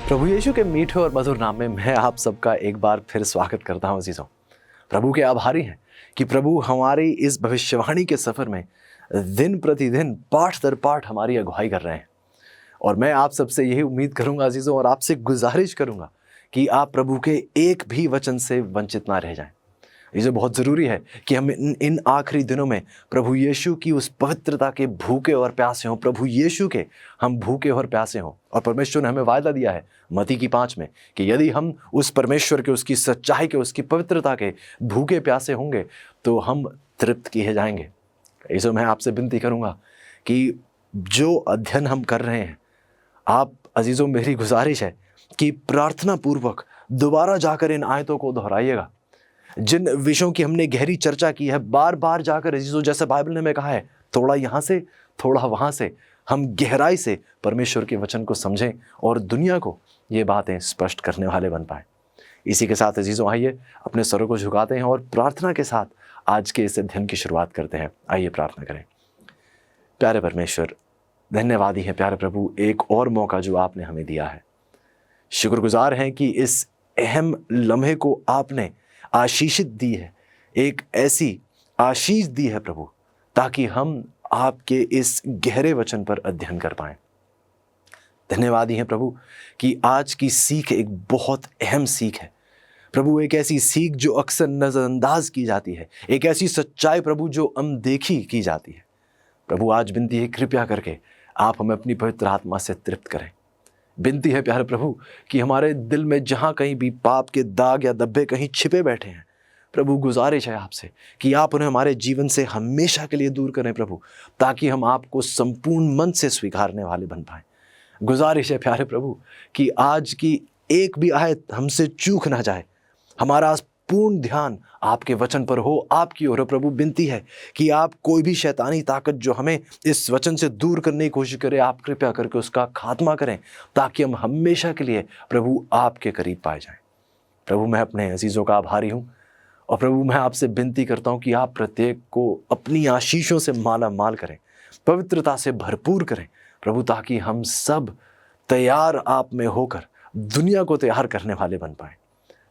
प्रभु यीशु के मीठे और मधुर नाम में मैं आप सबका एक बार फिर स्वागत करता हूं अजीजों। प्रभु के आभारी हैं कि प्रभु हमारी इस भविष्यवाणी के सफ़र में दिन प्रतिदिन पाठ दर पाठ हमारी अगुवाई कर रहे हैं। और मैं आप सबसे यही उम्मीद करूंगा अजीजों, और आपसे गुजारिश करूंगा कि आप प्रभु के एक भी वचन से वंचित ना रह जाएं। ये बहुत ज़रूरी है कि हम इन आखिरी दिनों में प्रभु यीशु की उस पवित्रता के भूखे और प्यासे हों, प्रभु यीशु के हम भूखे और प्यासे हों। और परमेश्वर ने हमें वायदा दिया है मत्ती की 5 में कि यदि हम उस परमेश्वर के, उसकी सच्चाई के, उसकी पवित्रता के भूखे प्यासे होंगे तो हम तृप्त किए जाएंगे। इसलिए मैं आपसे विनती करूँगा कि जो अध्ययन हम कर रहे हैं, आप अजीज़ों, मेरी गुजारिश है कि प्रार्थना पूर्वक दोबारा जाकर इन आयतों को दोहराइएगा। जिन विषयों की हमने गहरी चर्चा की है, बार बार जाकर अजीजों, जैसे बाइबल ने हमें कहा है, थोड़ा यहाँ से थोड़ा वहाँ से हम गहराई से परमेश्वर के वचन को समझें और दुनिया को ये बातें स्पष्ट करने वाले बन पाए। इसी के साथ अजीजों, आइए अपने सरों को झुकाते हैं और प्रार्थना के साथ आज के इस अध्ययन की शुरुआत करते हैं। आइए प्रार्थना करें। प्यारे परमेश्वर, धन्यवादी है प्यारे प्रभु, एक और मौका जो आपने हमें दिया है। शुक्रगुजार हैं कि इस अहम लम्हे को आपने आशीषित दी है, एक ऐसी आशीष दी है प्रभु, ताकि हम आपके इस गहरे वचन पर अध्ययन कर पाएं। धन्यवादी हैं प्रभु कि आज की सीख एक बहुत अहम सीख है प्रभु, एक ऐसी सीख जो अक्सर नज़रअंदाज की जाती है, एक ऐसी सच्चाई प्रभु जो अनदेखी की जाती है। प्रभु आज विनती है, कृपया करके आप हमें अपनी पवित्र आत्मा से तृप्त करें। विनती है प्यारे प्रभु कि हमारे दिल में जहाँ कहीं भी पाप के दाग या धब्बे कहीं छिपे बैठे हैं, प्रभु गुजारिश है आपसे कि आप उन्हें हमारे जीवन से हमेशा के लिए दूर करें प्रभु, ताकि हम आपको संपूर्ण मन से स्वीकारने वाले बन पाएं। गुजारिश है प्यारे प्रभु कि आज की एक भी आयत हमसे चूक ना जाए, हमारा पूर्ण ध्यान आपके वचन पर हो, आपकी ओर। प्रभु विनती है कि आप कोई भी शैतानी ताकत जो हमें इस वचन से दूर करने की कोशिश करे, आप कृपया करके उसका खात्मा करें, ताकि हम हमेशा के लिए प्रभु आपके करीब पाए जाएं। प्रभु मैं अपने अजीज़ों का आभारी हूँ, और प्रभु मैं आपसे विनती करता हूँ कि आप प्रत्येक को अपनी आशीषों से माला माल करें, पवित्रता से भरपूर करें प्रभु, ताकि हम सब तैयार आप में होकर दुनिया को तैयार करने वाले बन पाएं।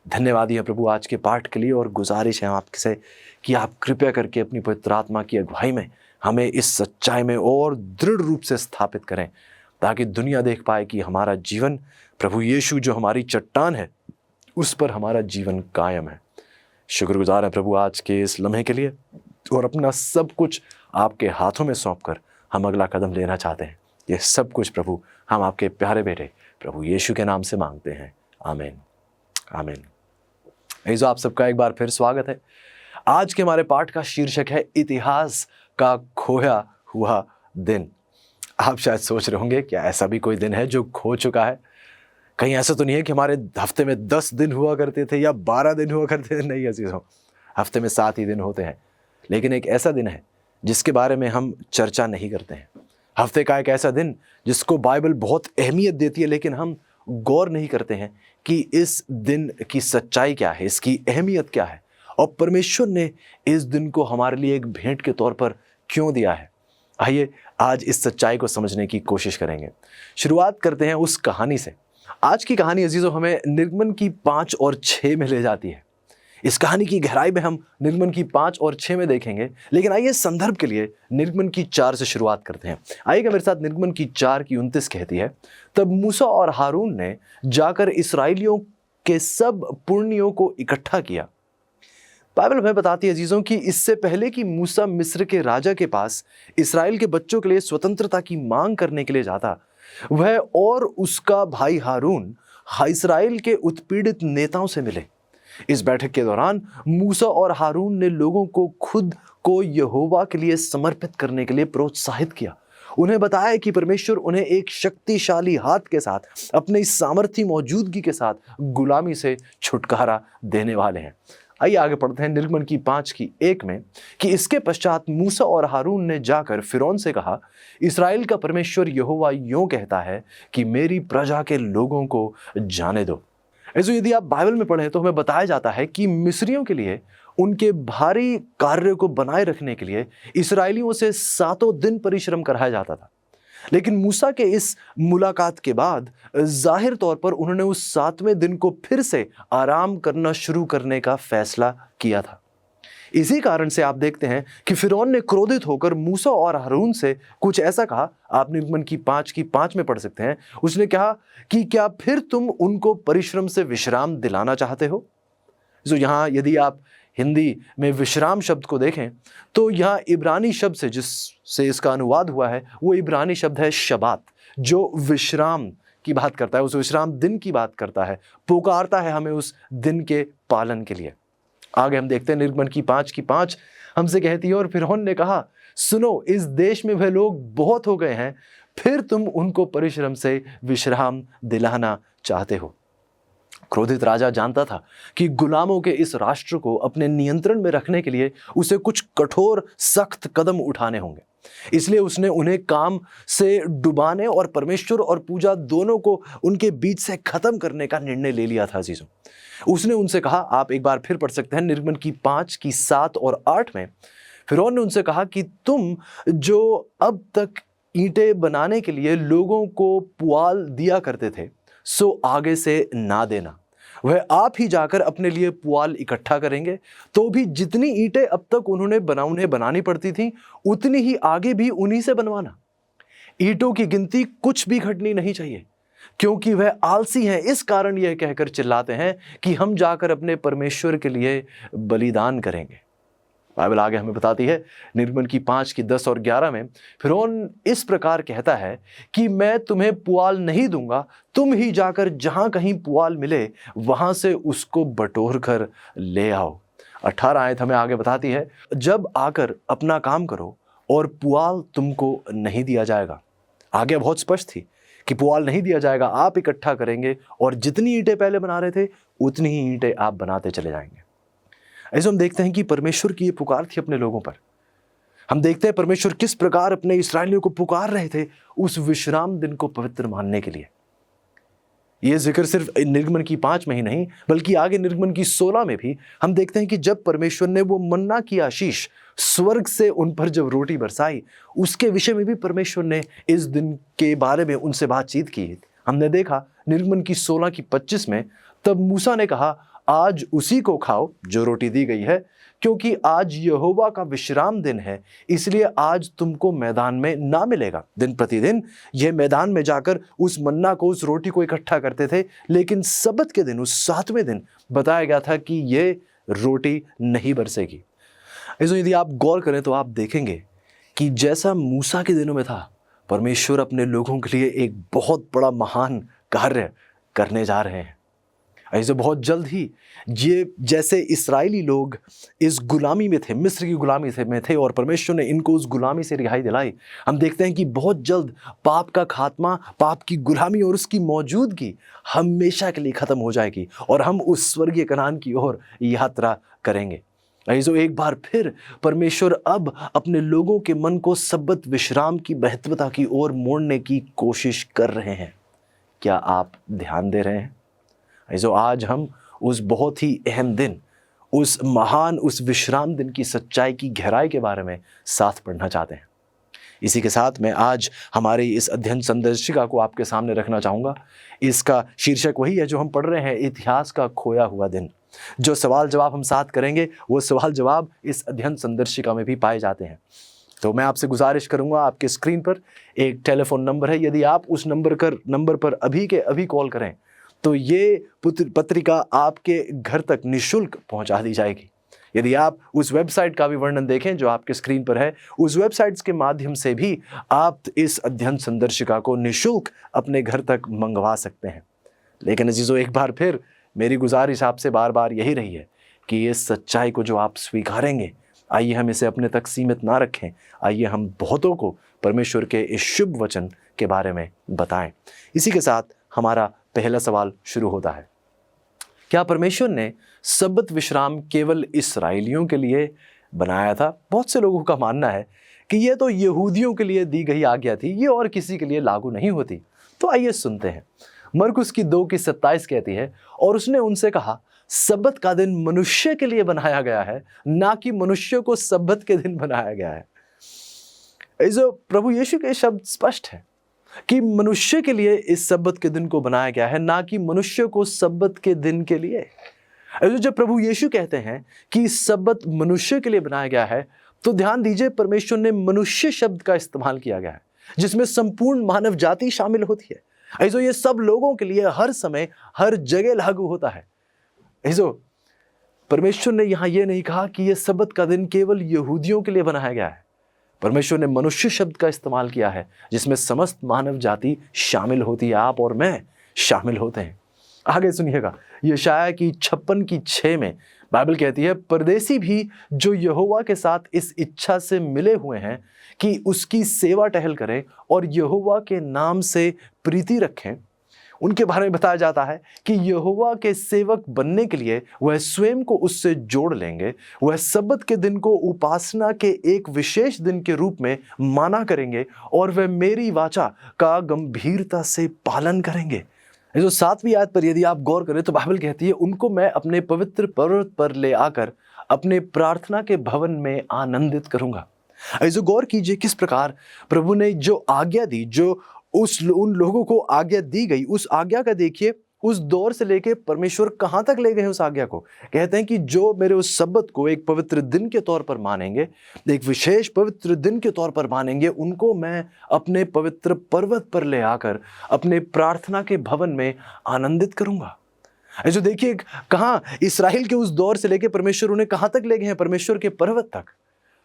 धन्यवादी है प्रभु आज के पाठ के लिए, और गुजारिश है आपसे कि आप कृपया करके अपनी पवित्र आत्मा की अगुवाई में हमें इस सच्चाई में और दृढ़ रूप से स्थापित करें, ताकि दुनिया देख पाए कि हमारा जीवन प्रभु यीशु जो हमारी चट्टान है, उस पर हमारा जीवन कायम है। शुक्रगुजार है प्रभु आज के इस लम्हे के लिए, और अपना सब कुछ आपके हाथों में सौंपकर हम अगला कदम लेना चाहते हैं। ये सब कुछ प्रभु हम आपके प्यारे बेटे प्रभु यीशु के नाम से मांगते हैं, आमीन आमीन। ऐसा आप सबका एक बार फिर स्वागत है। आज के हमारे पाठ का शीर्षक है इतिहास का खोया हुआ दिन। आप शायद सोच रहे होंगे, क्या ऐसा भी कोई दिन है जो खो चुका है? कहीं ऐसा तो नहीं है कि हमारे हफ्ते में 10 दिन हुआ करते थे या 12 दिन हुआ करते थे? नहीं अजीज़ों, हफ्ते में 7 ही दिन होते हैं। लेकिन एक ऐसा दिन है जिसके बारे में हम चर्चा नहीं करते हैं। हफ्ते का एक ऐसा दिन जिसको बाइबल बहुत अहमियत देती है, लेकिन हम गौर नहीं करते हैं कि इस दिन की सच्चाई क्या है, इसकी अहमियत क्या है, और परमेश्वर ने इस दिन को हमारे लिए एक भेंट के तौर पर क्यों दिया है। आइए आज इस सच्चाई को समझने की कोशिश करेंगे। शुरुआत करते हैं उस कहानी से। आज की कहानी अजीजों हमें निर्गमन की 5 और 6 में ले जाती है। इस कहानी की गहराई में हम निर्गमन की 5 और 6 में देखेंगे, लेकिन आइए संदर्भ के लिए निर्गमन की 4 से शुरुआत करते हैं। आइएगा मेरे साथ। निर्गमन की 4 की 29 कहती है, तब मूसा और हारून ने जाकर इस्राएलियों के सब पुरनियों को इकट्ठा किया। बाइबल हमें बताती है अजीजों कि इससे पहले कि मूसा मिस्र के राजा के पास इस्राएल के बच्चों के लिए स्वतंत्रता की मांग करने के लिए जाता, वह और उसका भाई हारून इस्राएल के उत्पीड़ित नेताओं से मिले। इस बैठक के दौरान मूसा और हारून ने लोगों को खुद को यहोवा के लिए समर्पित करने के लिए प्रोत्साहित किया। उन्हें बताया कि परमेश्वर उन्हें एक शक्तिशाली हाथ के साथ, अपने सामर्थी मौजूदगी के साथ गुलामी से छुटकारा देने वाले हैं। आइए आगे पढ़ते हैं निर्गमन की 5 की 1 में कि इसके पश्चात मूसा और हारून ने जाकर फिरौन से कहा, इस्राएल का परमेश्वर यहोवा यूं कहता है कि मेरी प्रजा के लोगों को जाने दो। ऐसे यदि आप बाइबल में पढ़ें तो हमें बताया जाता है कि मिस्रियों के लिए उनके भारी कार्य को बनाए रखने के लिए इस्राएलियों से 7 दिन परिश्रम कराया जाता था। लेकिन मूसा के इस मुलाकात के बाद जाहिर तौर पर उन्होंने उस 7वें दिन को फिर से आराम करना शुरू करने का फैसला किया था। इसी कारण से आप देखते हैं कि फिरौन ने क्रोधित होकर मूसा और हारून से कुछ ऐसा कहा। आप निर्गमन की 5 में पढ़ सकते हैं। उसने कहा कि क्या फिर तुम उनको परिश्रम से विश्राम दिलाना चाहते हो। जो यहाँ यदि आप हिंदी में विश्राम शब्द को देखें तो यहाँ इब्रानी शब्द से जिससे इसका अनुवाद हुआ है वो इब्रानी शब्द है शबात, जो विश्राम की बात करता है, उस विश्राम दिन की बात करता है, पुकारता है हमें उस दिन के पालन के लिए। आगे हम देखते हैं निर्गमन की 5 हमसे कहती है, और फिरौन ने कहा, सुनो, इस देश में वह लोग बहुत हो गए हैं, फिर तुम उनको परिश्रम से विश्राम दिलाना चाहते हो। क्रोधित राजा जानता था कि गुलामों के इस राष्ट्र को अपने नियंत्रण में रखने के लिए उसे कुछ कठोर सख्त कदम उठाने होंगे। इसलिए उसने उन्हें काम से डुबाने और परमेश्वर और पूजा दोनों को उनके बीच से खत्म करने का निर्णय ले लिया था। अजीजों, उसने उनसे कहा, आप एक बार फिर पढ़ सकते हैं निर्गमन की 5 की 7 और 8 में। फिरौन ने उनसे कहा कि तुम जो अब तक ईंटें बनाने के लिए लोगों को पुआल दिया करते थे, सो आगे से ना देना। वह आप ही जाकर अपने लिए पुआल इकट्ठा करेंगे। तो भी जितनी ईंटें अब तक उन्हें बनानी पड़ती थी, उतनी ही आगे भी उन्हीं से बनवाना। ईंटों की गिनती कुछ भी घटनी नहीं चाहिए, क्योंकि वह आलसी हैं। इस कारण यह कहकर चिल्लाते हैं कि हम जाकर अपने परमेश्वर के लिए बलिदान करेंगे। बाइबल आगे हमें बताती है निर्गमन की 5 की 10 और 11 में, फिरौन इस प्रकार कहता है कि मैं तुम्हें पुआल नहीं दूंगा, तुम ही जाकर जहां कहीं पुआल मिले वहां से उसको बटोर कर ले आओ। 18 आयत हमें आगे बताती है, जब आकर अपना काम करो और पुआल तुमको नहीं दिया जाएगा। आगे बहुत स्पष्ट थी कि पुआल नहीं दिया जाएगा, आप इकट्ठा करेंगे और जितनी ईंटें पहले बना रहे थे उतनी ही ईंटें आप बनाते चले जाएंगे। ऐसे हम देखते हैं कि परमेश्वर की ये पुकार थी अपने लोगों पर। हम देखते हैं परमेश्वर किस प्रकार अपने इस्राएलियों को पुकार रहे थे उस विश्राम दिन को पवित्र मानने के लिए। ये जिक्र सिर्फ निर्गमन की 5 में ही नहीं, बल्कि आगे निर्गमन की 16 में भी हम देखते हैं कि जब परमेश्वर ने वो मन्ना की आशीष स्वर्ग से उन पर जब रोटी बरसाई, उसके विषय में भी परमेश्वर ने इस दिन के बारे में उनसे बातचीत की। हमने देखा निर्गमन की 16 की 25 में, तब मूसा ने कहा, आज उसी को खाओ जो रोटी दी गई है, क्योंकि आज यहोवा का विश्राम दिन है, इसलिए आज तुमको मैदान में ना मिलेगा। दिन प्रतिदिन यह मैदान में जाकर उस मन्ना को, उस रोटी को इकट्ठा करते थे, लेकिन सब्त के दिन, उस 7वें दिन बताया गया था कि यह रोटी नहीं बरसेगी। ऐसे यदि आप गौर करें तो आप देखेंगे कि जैसा मूसा के दिनों में था, परमेश्वर अपने लोगों के लिए एक बहुत बड़ा महान कार्य करने जा रहे हैं। ऐसे बहुत जल्द ही ये जैसे इस्राएली लोग इस गुलामी में थे, मिस्र की गुलामी में थे, और परमेश्वर ने इनको उस गुलामी से रिहाई दिलाई। हम देखते हैं कि बहुत जल्द पाप का खात्मा, पाप की गुलामी और उसकी मौजूदगी हमेशा के लिए ख़त्म हो जाएगी और हम उस स्वर्गीय कनान की ओर यात्रा करेंगे। ऐसे एक बार फिर परमेश्वर अब अपने लोगों के मन को सब्बत विश्राम की महत्वता की ओर मोड़ने की कोशिश कर रहे हैं। क्या आप ध्यान दे रहे हैं? ऐसे आज हम उस बहुत ही अहम दिन, उस महान, उस विश्राम दिन की सच्चाई की गहराई के बारे में साथ पढ़ना चाहते हैं। इसी के साथ मैं आज हमारी इस अध्ययन संदर्शिका को आपके सामने रखना चाहूँगा। इसका शीर्षक वही है जो हम पढ़ रहे हैं, इतिहास का खोया हुआ दिन। जो सवाल जवाब हम साथ करेंगे वो सवाल जवाब इस अध्ययन संदर्शिका में भी पाए जाते हैं। तो मैं आपसे गुजारिश करूंगा, आपके स्क्रीन पर एक टेलीफोन नंबर है, यदि आप उस नंबर पर अभी के अभी कॉल करें तो ये पत्रिका आपके घर तक निःशुल्क पहुंचा दी जाएगी। यदि आप उस वेबसाइट का भी वर्णन देखें जो आपके स्क्रीन पर है, उस वेबसाइट्स के माध्यम से भी आप इस अध्ययन संदर्शिका को निःशुल्क अपने घर तक मंगवा सकते हैं। लेकिन अजीजों, एक बार फिर मेरी गुजारिश आपसे बार बार यही रही है कि इस सच्चाई को जो आप स्वीकारेंगे, आइए हम इसे अपने तक सीमित ना रखें, आइए हम बहुतों को परमेश्वर के इस शुभ वचन के बारे में बताएं। इसी के साथ हमारा पहला सवाल शुरू होता है, क्या परमेश्वर ने सब्बत विश्राम केवल इस्राएलियों के लिए बनाया था? बहुत से लोगों का मानना है कि यह तो यहूदियों के लिए दी गई आज्ञा थी, ये और किसी के लिए लागू नहीं होती। तो आइए सुनते हैं। मरकुस की 2:27 कहती है, और उसने उनसे कहा, सब्बत का दिन मनुष्य के लिए बनाया गया है, ना कि मनुष्य को सब्बत के दिन बनाया गया है। ऐसे प्रभु यीशु के शब्द स्पष्ट है। कि मनुष्य के लिए इस सब्बत के दिन को बनाया गया है, ना कि मनुष्य को सब्बत के दिन के लिए। जब प्रभु यीशु कहते हैं कि सब्बत मनुष्य के लिए बनाया गया है, तो ध्यान दीजिए परमेश्वर ने मनुष्य शब्द का इस्तेमाल किया गया है, जिसमें संपूर्ण मानव जाति शामिल होती है। ऐसो ये सब लोगों के लिए हर समय हर जगह लागू होता है। ऐसो परमेश्वर ने यहां यह नहीं कहा कि यह सब्बत का दिन केवल यहूदियों के लिए बनाया गया है। परमेश्वर ने मनुष्य शब्द का इस्तेमाल किया है, जिसमें समस्त मानव जाति शामिल होती है। आप और मैं शामिल होते हैं। आगे सुनिएगा, यशायाह की 56:6 में बाइबल कहती है, परदेसी भी जो यहोवा के साथ इस इच्छा से मिले हुए हैं कि उसकी सेवा टहल करें और यहोवा के नाम से प्रीति रखें, उनके बारे में बताया जाता है कि यहोवा के सेवक बनने के लिए वह स्वयं को उससे जोड़ लेंगे। वह सब्बत के दिन को उपासना के एक विशेष दिन के रूप में माना करेंगे और वह मेरी वाचा का गंभीरता से पालन करेंगे। जो 7वीं आयत पर यदि आप गौर करें तो बाइबल कहती है, उनको मैं अपने पवित्र पर्वत पर ले आकर अपने प्रार्थना के भवन में आनंदित करूंगा। ऐसे गौर कीजिए किस प्रकार प्रभु ने जो आज्ञा दी, जो उन लोगों को आज्ञा दी गई, उस आज्ञा का देखिए उस दौर से लेके परमेश्वर कहां तक ले गए उस आज्ञा को। कहते हैं कि जो मेरे उस सब्बत को एक पवित्र दिन के तौर पर मानेंगे, एक विशेष पवित्र दिन के तौर पर मानेंगे, उनको मैं अपने पवित्र पर्वत पर ले आकर अपने प्रार्थना के भवन में आनंदित करूंगा। जो देखिए कहां इस्राएल के उस दौर से लेके परमेश्वर उन्हें कहां तक ले गए हैं, परमेश्वर के पर्वत तक।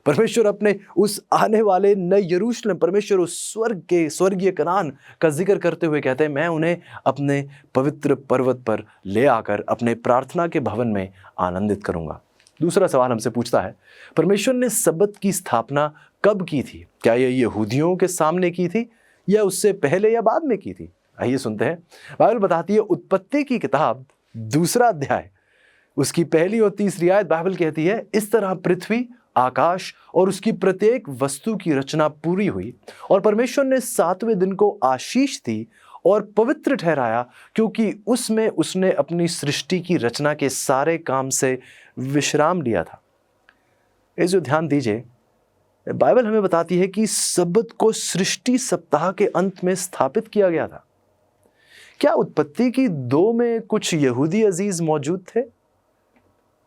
परमेश्वर अपने उस आने वाले नए यरूशलेम, परमेश्वर उस स्वर्ग के स्वर्गीय कनान का जिक्र करते हुए कहते हैं, मैं उन्हें अपने पवित्र पर्वत पर ले आकर अपने प्रार्थना के भवन में आनंदित करूंगा। दूसरा सवाल हमसे पूछता है, परमेश्वर ने सब्बत की स्थापना कब की थी? क्या यह यहूदियों के सामने की थी या उससे पहले या बाद में की थी? आइए सुनते हैं। बाइबल बताती है, उत्पत्ति की किताब 2 अध्याय उसकी 1 और 3 आयत बाइबल कहती है, इस तरह पृथ्वी, आकाश और उसकी प्रत्येक वस्तु की रचना पूरी हुई और परमेश्वर ने 7वें दिन को आशीष दी और पवित्र ठहराया, क्योंकि उसमें उसने अपनी सृष्टि की रचना के सारे काम से विश्राम लिया था। इस जो ध्यान दीजिए, बाइबल हमें बताती है कि सब्बत को सृष्टि सप्ताह के अंत में स्थापित किया गया था। क्या उत्पत्ति की 2 में कुछ यहूदी अजीज मौजूद थे?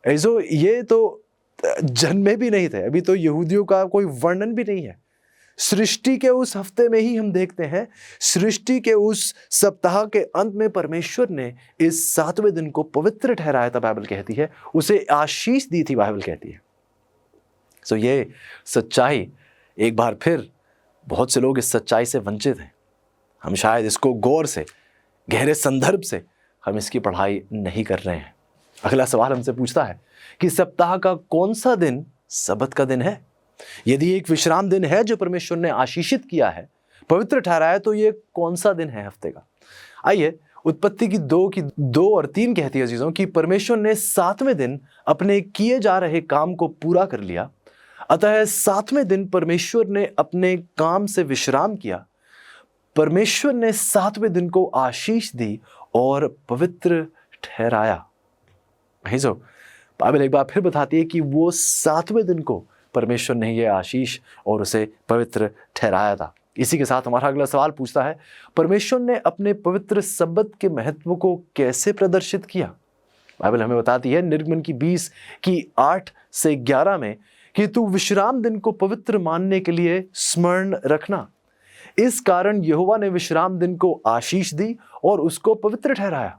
ऐसो ये तो जन्मे भी नहीं थे, अभी तो यहूदियों का कोई वर्णन भी नहीं है। सृष्टि के उस हफ्ते में ही हम देखते हैं, सृष्टि के उस सप्ताह के अंत में परमेश्वर ने इस 7वें दिन को पवित्र ठहराया था। बाइबल कहती है उसे आशीष दी थी, बाइबल कहती है। सो ये सच्चाई, एक बार फिर बहुत से लोग इस सच्चाई से वंचित हैं। हम शायद इसको गौर से, गहरे संदर्भ से हम इसकी पढ़ाई नहीं कर रहे हैं। अगला सवाल हमसे पूछता है कि सप्ताह का कौन सा दिन सब्बत का दिन है? यदि एक विश्राम दिन है जो परमेश्वर ने आशीषित किया है, पवित्र ठहराया, तो ये कौन सा दिन है हफ्ते का? आइए, उत्पत्ति की 2 और 3 कहती है चीजों कि परमेश्वर ने 7वें दिन अपने किए जा रहे काम को पूरा कर लिया, अतः 7वें दिन परमेश्वर ने अपने काम से विश्राम किया। परमेश्वर ने 7वें दिन को आशीष दी और पवित्र ठहराया। बाइबल एक बार फिर बताती है कि वो 7वें दिन को परमेश्वर ने यह आशीष और उसे पवित्र ठहराया था। इसी के साथ हमारा अगला सवाल पूछता है, परमेश्वर ने अपने पवित्र सब्बत के महत्व को कैसे प्रदर्शित किया? बाइबल हमें बताती है निर्गमन की 20 की 8 से 11 में कि तू विश्राम दिन को पवित्र मानने के लिए स्मरण रखना। इस कारण यहोवा ने विश्राम दिन को आशीष दी और उसको पवित्र ठहराया।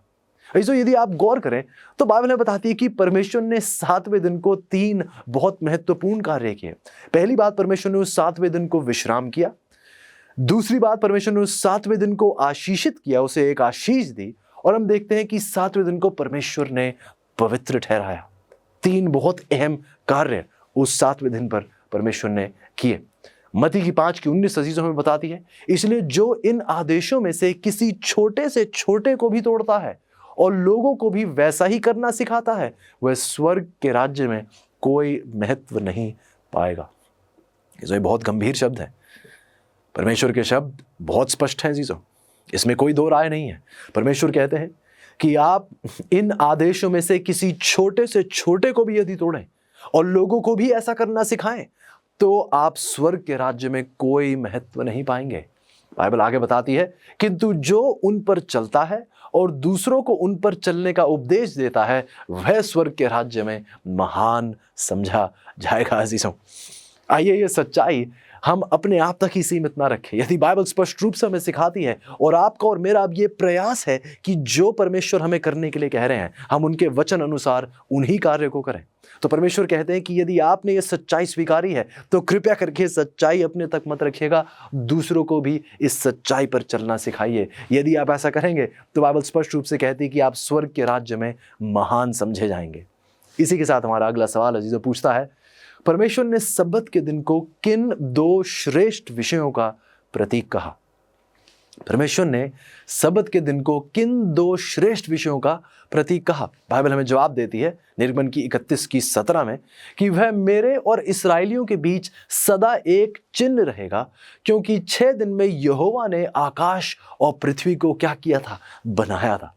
ऐसे यदि आप गौर करें तो बाइबल में बताती है कि परमेश्वर ने 7वें दिन को 3 बहुत महत्वपूर्ण कार्य किए। पहली बात, परमेश्वर ने उस 7वें दिन को विश्राम किया। दूसरी बात, परमेश्वर ने उस 7वें दिन को आशीषित किया, उसे एक आशीष दी। और हम देखते हैं कि 7वें दिन को परमेश्वर ने पवित्र ठहराया। 3 बहुत अहम कार्य उस 7वें दिन पर परमेश्वर ने किए। मत्ती की 5 की 19 अजीजों में बताती है, इसलिए जो इन आदेशों में से किसी छोटे से छोटे को भी तोड़ता है और लोगों को भी वैसा ही करना सिखाता है, वह स्वर्ग के राज्य में कोई महत्व नहीं पाएगा। ये बहुत गंभीर शब्द है। परमेश्वर के शब्द बहुत स्पष्ट हैं जीजों, इसमें कोई दो राय नहीं है। परमेश्वर कहते हैं कि आप इन आदेशों में से किसी छोटे से छोटे को भी यदि तोड़ें और लोगों को भी ऐसा करना सिखाएं, तो आप स्वर्ग के राज्य में कोई महत्व नहीं पाएंगे। बाइबल आगे बताती है, किंतु जो उन पर चलता है और दूसरों को उन पर चलने का उपदेश देता है वह स्वर्ग के राज्य में महान समझा जाएगा। अजीजों, आइए ये सच्चाई हम अपने आप तक ही सीमित ना रखें। यदि बाइबल स्पष्ट रूप से हमें सिखाती है और आपका और मेरा अब ये प्रयास है कि जो परमेश्वर हमें करने के लिए कह रहे हैं हम उनके वचन अनुसार उन्हीं कार्य को करें, तो परमेश्वर कहते हैं कि यदि आपने ये सच्चाई स्वीकारी है तो कृपया करके सच्चाई अपने तक मत रखिएगा, दूसरों को भी इस सच्चाई पर चलना सिखाइए। यदि आप ऐसा करेंगे तो बाइबल स्पष्ट रूप से कहती है कि आप स्वर्ग के राज्य में महान समझे जाएंगे। इसी के साथ हमारा अगला सवाल अजीजों पूछता है, परमेश्वर ने सब्बत के दिन को किन दो श्रेष्ठ विषयों का प्रतीक कहा? परमेश्वर ने सब्बत के दिन को किन दो श्रेष्ठ विषयों का प्रतीक कहा? बाइबल हमें जवाब देती है निर्गमन की 31:17 में कि वह मेरे और इस्राएलियों के बीच सदा एक चिन्ह रहेगा, क्योंकि 6 दिन में यहोवा ने आकाश और पृथ्वी को क्या किया था? बनाया था।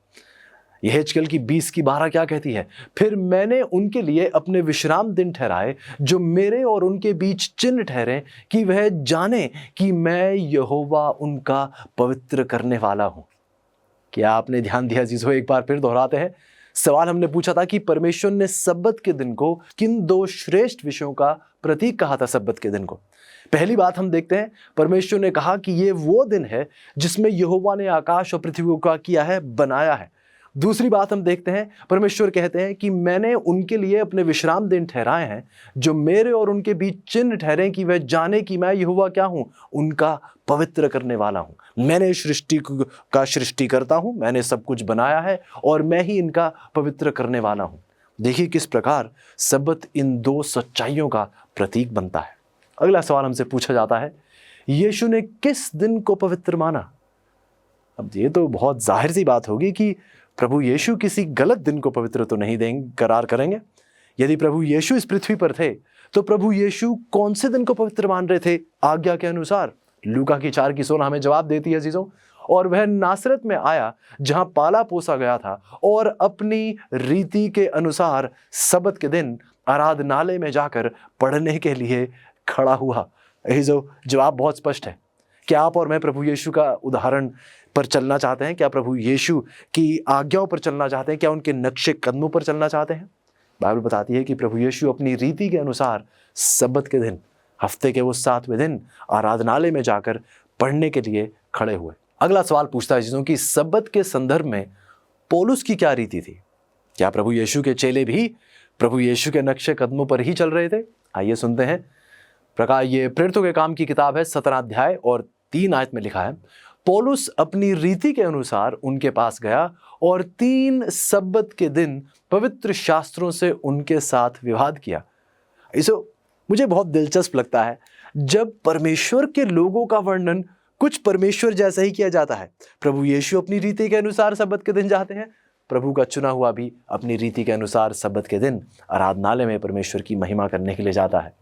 यह हेजकेल की 20:12 क्या कहती है? फिर मैंने उनके लिए अपने विश्राम दिन ठहराए जो मेरे और उनके बीच चिन्ह ठहरे, कि वह जाने कि मैं यहोवा उनका पवित्र करने वाला हूं। क्या आपने ध्यान दिया जीजो? एक बार फिर दोहराते हैं। सवाल हमने पूछा था कि परमेश्वर ने सब्बत के दिन को किन दो श्रेष्ठ विषयों का प्रतीक कहा था? सब्बत के दिन को पहली बात हम देखते हैं, परमेश्वर ने कहा कि यह वो दिन है जिसमें यहोवा ने आकाश और पृथ्वी को क्या किया है? बनाया है। दूसरी बात हम देखते हैं, परमेश्वर कहते हैं कि मैंने उनके लिए अपने विश्राम दिन ठहराए हैं जो मेरे और उनके बीच चिन्ह ठहरे, कि वह जाने कि मैं यहोवा क्या हूं? उनका पवित्र करने वाला हूं। मैंने सृष्टि का सृष्टि करता हूं, मैंने सब कुछ बनाया है और मैं ही इनका पवित्र करने वाला हूं। देखिए किस प्रकार सब्बत इन दो सच्चाइयों का प्रतीक बनता है। अगला सवाल हमसे पूछा जाता है, यीशु ने किस दिन को पवित्र माना? अब ये तो बहुत जाहिर सी बात होगी कि प्रभु यीशु किसी गलत दिन को पवित्र तो नहीं देंगे, करार करेंगे। यदि प्रभु यीशु इस पृथ्वी पर थे तो प्रभु यीशु कौन से दिन को पवित्र मान रहे थे आज्ञा के अनुसार? लूका की 4:16 हमें जवाब देती है अजीजों, और वह नासरत में आया जहां पाला पोसा गया था और अपनी रीति के अनुसार सब्त के दिन आराधनालय में जाकर पढ़ने के लिए खड़ा हुआ। अजीजों, जवाब बहुत स्पष्ट है। क्या आप और मैं प्रभु यीशु का उदाहरण पर चलना चाहते हैं? क्या प्रभु यीशु की आज्ञाओं पर चलना चाहते हैं? क्या उनके नक्शे कदमों पर चलना चाहते हैं? बाइबल बताती है कि प्रभु यीशु अपनी रीति के अनुसार सब्बत के दिन, हफ्ते के वो 7वें दिन आराधनालय में जाकर पढ़ने के लिए खड़े हुए। अगला सवाल पूछता है चीजों की सब्बत के संदर्भ में पौलुस की क्या रीति थी? क्या प्रभु यीशु के चेले भी प्रभु यीशु के नक्शे कदमों पर ही चल रहे थे? आइए सुनते हैं। प्रकार ये प्रेरितों के काम की किताब है 17 अध्याय और 3 आयत में लिखा है, पौलुस अपनी रीति के अनुसार उनके पास गया और 3 सब्बत के दिन पवित्र शास्त्रों से उनके साथ विवाद किया। इसो मुझे बहुत दिलचस्प लगता है जब परमेश्वर के लोगों का वर्णन कुछ परमेश्वर जैसा ही किया जाता है। प्रभु यीशु अपनी रीति के अनुसार सब्बत के दिन जाते हैं, प्रभु का चुना हुआ भी अपनी रीति के अनुसार सब्बत के दिन आराधनालय में परमेश्वर की महिमा करने के लिए जाता है।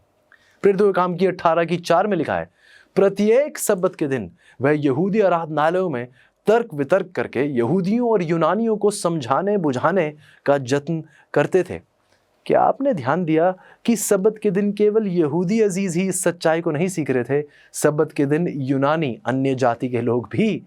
प्रेरितों के काम की 18:4 में लिखा है, प्रत्येक सब्बत के दिन वह यहूदी आराधनालयों में तर्क वितर्क करके यहूदियों और यूनानियों को समझाने बुझाने का जत्न करते थे। क्या आपने ध्यान दिया कि सब्बत के दिन केवल यहूदी अजीज ही इस सच्चाई को नहीं सीख रहे थे? सब्बत के दिन यूनानी, अन्य जाति के लोग भी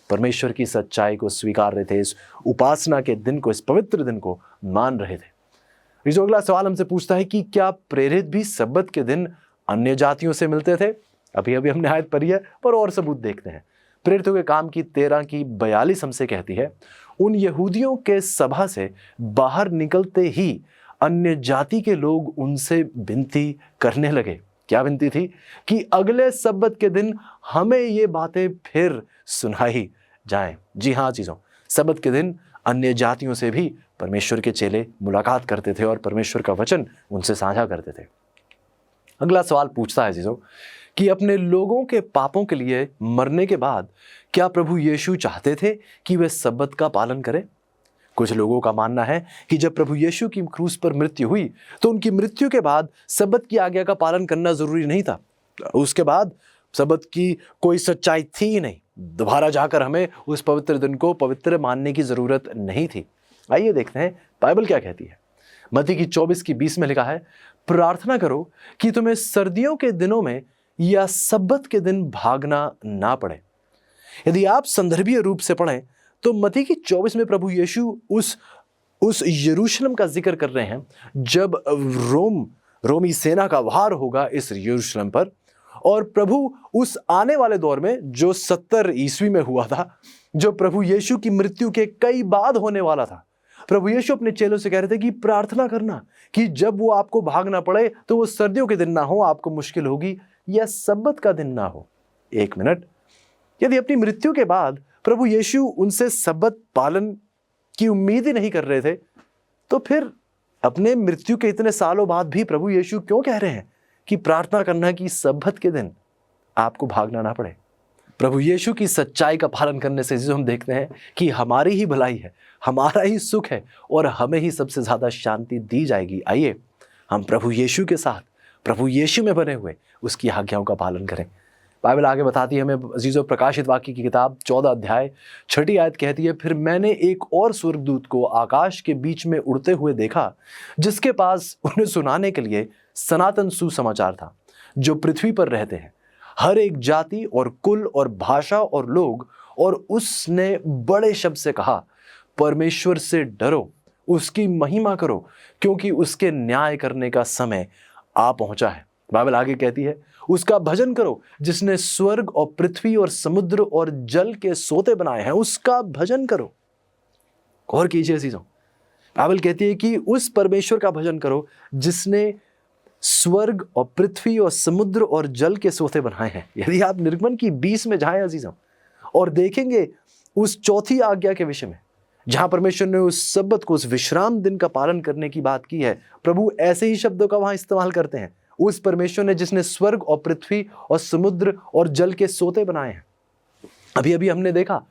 परमेश्वर की सच्चाई को स्वीकार रहे थे, इस उपासना के दिन को, इस पवित्र दिन को मान रहे थे। जो अगला सवाल हमसे पूछता है कि क्या प्रेरित भी सब्बत के दिन अन्य जातियों से मिलते थे? अभी हमने आयत पढ़ी है, पर और सबूत देखते हैं। प्रेरितों के काम की 13:42 हमसे कहती है, उन यहूदियों के सभा से बाहर निकलते ही अन्य जाति के लोग उनसे विनती करने लगे। क्या विनती थी? कि अगले सब्बत के दिन हमें ये बातें फिर सुनाई जाएं। जी हाँ चीज़ों, सब्बत के दिन अन्य जातियों से भी परमेश्वर के चेले मुलाकात करते थे और परमेश्वर का वचन उनसे साझा करते थे। अगला सवाल पूछता है चीज़ों कि अपने लोगों के पापों के लिए मरने के बाद क्या प्रभु यीशु चाहते थे कि वे सब्बत का पालन करें? कुछ लोगों का मानना है कि जब प्रभु यीशु की क्रूस पर मृत्यु हुई तो उनकी मृत्यु के बाद सब्बत की आज्ञा का पालन करना जरूरी नहीं था। उसके बाद सब्बत की कोई सच्चाई थी ही नहीं, दोबारा जाकर हमें उस पवित्र दिन को पवित्र मानने की जरूरत नहीं थी। आइए देखते हैं बाइबल क्या कहती है। मत्ती की 24:20 में लिखा है, प्रार्थना करो कि तुम्हें सर्दियों के दिनों में या सब्बत के दिन भागना ना पड़े, यदि आप संदर्भीय रूप से पढ़ें तो मत्ती की 24 में प्रभु यीशु उस यरूशलेम का जिक्र कर रहे हैं जब रोमी सेना का वार होगा इस यरूशलेम पर। और प्रभु उस आने वाले दौर में जो 70 ईस्वी में हुआ था, जो प्रभु यीशु की मृत्यु के कई बाद होने वाला था, प्रभु यीशु अपने चेलों से कह रहे थे कि प्रार्थना करना कि जब वो आपको भागना पड़े तो वो सर्दियों के दिन ना हो, आपको मुश्किल होगी, या सब्बत का दिन ना हो। एक मिनट, यदि अपनी मृत्यु के बाद प्रभु यीशु उनसे सब्बत पालन की उम्मीद ही नहीं कर रहे थे, तो फिर अपने मृत्यु के इतने सालों बाद भी प्रभु यीशु क्यों कह रहे हैं कि प्रार्थना करना कि सब्बत के दिन आपको भागना ना पड़े। प्रभु यीशु की सच्चाई का पालन करने से हम देखते हैं कि हमारी ही भलाई है, हमारा ही सुख है और हमें ही सबसे ज़्यादा शांति दी जाएगी। आइए हम प्रभु यीशु के साथ, प्रभु यीशु में बने हुए उसकी आज्ञाओं का पालन करें। बाइबल आगे बताती है हमें, अजीजों, प्रकाशित वाक्य की किताब 14 अध्याय 6 आयत कहती है, फिर मैंने एक और स्वर्गदूत को आकाश के बीच में उड़ते हुए देखा, जिसके पास उन्हें सुनाने के लिए सनातन सुसमाचार था, जो पृथ्वी पर रहते हैं, हर एक जाति और कुल और भाषा और लोग। और उसने बड़े शब्द से कहा, परमेश्वर से डरो, उसकी महिमा करो, क्योंकि उसके न्याय करने का समय आ पहुंचा है। बाइबल आगे कहती है, उसका भजन करो जिसने स्वर्ग और पृथ्वी और समुद्र और जल के सोते बनाए हैं, उसका भजन करो। गौर कीजिए चीजों, बाइबल कहती है कि उस परमेश्वर का भजन करो जिसने स्वर्ग और पृथ्वी और समुद्र और जल के सोते बनाए हैं। यदि आप निर्गमन की 20 में जाएं अजीजों और देखेंगे उस चौथी आज्ञा के विषय में, जहां परमेश्वर ने उस सब्बत को, उस विश्राम दिन का पालन करने की बात की है, प्रभु ऐसे ही शब्दों का वहां इस्तेमाल करते हैं, उस परमेश्वर ने जिसने स्वर्ग और पृथ्वी और समुद्र और जल के सोते बनाए हैं। अभी अभी हमने देखा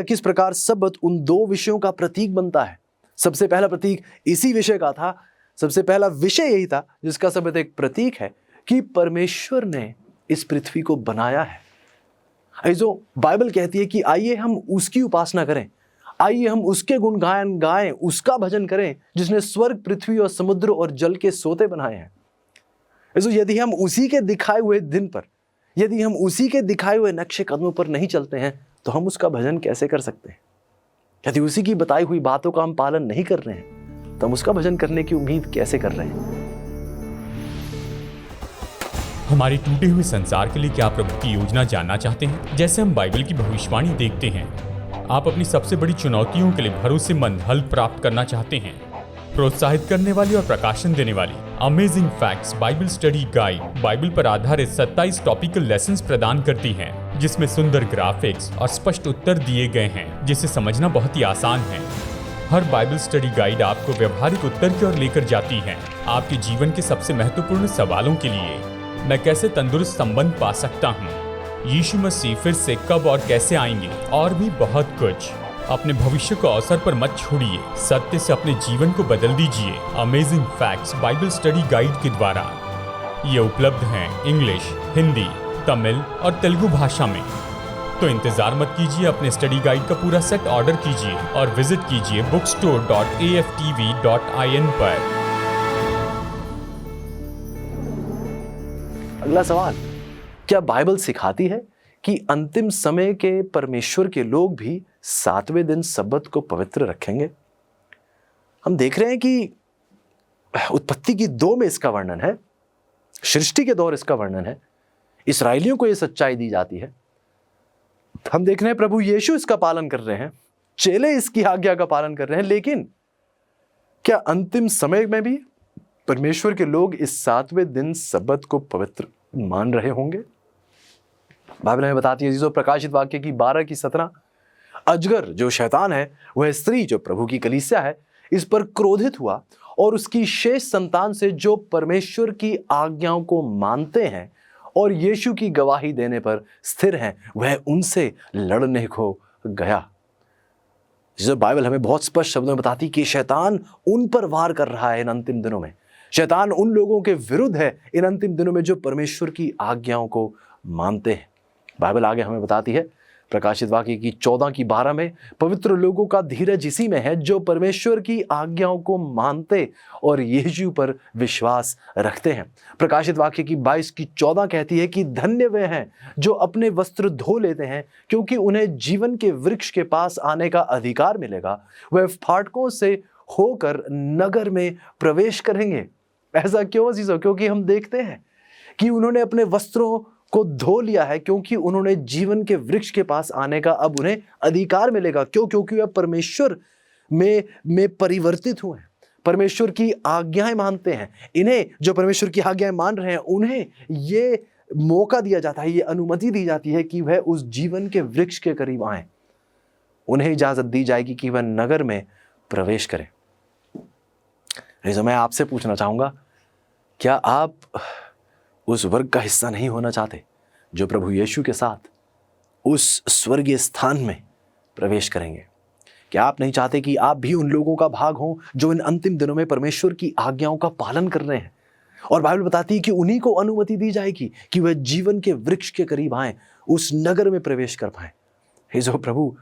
किस प्रकार सब्बत उन दो विषयों का प्रतीक बनता है। सबसे पहला प्रतीक इसी विषय का था, सबसे पहला विषय यही था जिसका सब्बत एक प्रतीक है कि परमेश्वर ने इस पृथ्वी को बनाया है। जो बाइबल कहती है कि आइए हम उसकी उपासना करें, आइए हम उसके गुणगान गाएं, उसका भजन करें जिसने स्वर्ग, पृथ्वी और समुद्र और जल के सोते बनाए हैं। यदि हम उसी के दिखाए हुए दिन पर, यदि हम उसी के दिखाए हुए नक्शे कदमों पर नहीं चलते हैं, तो हम उसका भजन कैसे कर सकते हैं? यदि उसी की बताई हुई बातों का हम पालन नहीं कर रहे हैं, तो हम उसका भजन करने की उम्मीद कैसे कर रहे हैं? हमारे टूटे हुए संसार के लिए क्या प्रभु की योजना जानना चाहते हैं? जैसे हम बाइबल की भविष्यवाणी देखते हैं, आप अपनी सबसे बड़ी चुनौतियों के लिए भरोसेमंद हल प्राप्त करना चाहते हैं। प्रोत्साहित करने वाली और प्रकाशन देने वाली amazing facts Bible study guide Bible पर आधारित 27 टॉपिकल लेसन्स प्रदान करती हैं, जिसमें सुंदर ग्राफिक्स और स्पष्ट उत्तर दिए गए हैं, जिसे समझना बहुत ही आसान है। हर बाइबल स्टडी गाइड आपको व्यवहारिक उत्तर की ओर लेकर जाती है, आपके जीवन के सबसे महत्वपूर्ण सवालों के लिए। मैं कैसे तंदुरुस्त संबंध पा सकता हूँ, यीशु मसीह फिर से कब और कैसे आएंगे, और भी बहुत कुछ। अपने भविष्य को अवसर पर मत छोड़िए, सत्य से अपने जीवन को बदल दीजिए। Amazing facts Bible study guide के द्वारा ये उपलब्ध हैं इंग्लिश, हिंदी, तमिल और तेलुगु भाषा में। तो इंतजार मत कीजिए, अपने स्टडी गाइड का पूरा सेट ऑर्डर कीजिए और विजिट कीजिए bookstore.aftv.in पर। अगला सवाल, क्या बाइबल सिखाती है कि अंतिम समय के परमेश्वर के लोग भी 7वें दिन सब्बत को पवित्र रखेंगे? हम देख रहे हैं कि उत्पत्ति की 2 में इसका वर्णन है, सृष्टि के दौर इसका वर्णन है, इस्राएलियों को यह सच्चाई दी जाती है। हम देख रहे हैं प्रभु यीशु इसका पालन कर रहे हैं, चेले इसकी आज्ञा का पालन कर रहे हैं, लेकिन क्या अंतिम समय में भी परमेश्वर के लोग इस 7वें दिन सब्बत को पवित्र मान रहे होंगे? बाइबल हमें बताती है जो प्रकाशित वाक्य की 12 की 17, अजगर जो शैतान है, वह स्त्री जो प्रभु की कलीसिया है, इस पर क्रोधित हुआ और उसकी शेष संतान से जो परमेश्वर की आज्ञाओं को मानते हैं और यीशु की गवाही देने पर स्थिर हैं, वह उनसे लड़ने को गया। जो बाइबल हमें बहुत स्पष्ट शब्दों में बताती कि शैतान उन पर वार कर रहा है इन अंतिम दिनों में। शैतान उन लोगों के विरुद्ध है इन अंतिम दिनों में जो परमेश्वर की आज्ञाओं को मानते हैं। बाइबल आगे हमें बताती है प्रकाशित वाक्य की 14:12 में पवित्र लोगों का धीरज इसी में है जो परमेश्वर की आज्ञाओं को मानते और यीशु पर विश्वास रखते हैं। प्रकाशित वाक्य की 22:14 कहती है कि धन्य वे हैं जो अपने वस्त्र धो लेते हैं, क्योंकि उन्हें जीवन के वृक्ष के पास आने का अधिकार मिलेगा। वह फाटकों से होकर नगर में प्रवेश करेंगे। ऐसा क्यों अजीजों? क्योंकि हम देखते हैं कि उन्होंने अपने वस्त्रों को धो लिया है, क्योंकि उन्होंने जीवन के वृक्ष के पास आने का अब उन्हें अधिकार मिलेगा। क्यों? क्योंकि वह परमेश्वर में परिवर्तित हुए हैं, परमेश्वर की आज्ञाएं मानते हैं। इन्हें जो परमेश्वर की आज्ञाएं मान रहे हैं उन्हें ये मौका दिया जाता है, ये अनुमति दी जाती है कि वह उस जीवन के वृक्ष के करीब आए। उन्हें इजाजत दी जाएगी कि वह नगर में प्रवेश करें। तो मैं आपसे पूछना चाहूंगा, क्या आप उस वर्ग का हिस्सा नहीं होना चाहते जो प्रभु यीशु के साथ उस स्वर्गीय स्थान में प्रवेश करेंगे? क्या आप नहीं चाहते कि आप भी उन लोगों का भाग हों जो इन अंतिम दिनों में परमेश्वर की आज्ञाओं का पालन कर रहे हैं? और बाइबल बताती है कि उन्हीं को अनुमति दी जाएगी कि वह जीवन के वृक्ष के करीब आए, उस नगर में प्रवेश कर पाए। हे जो प्रभु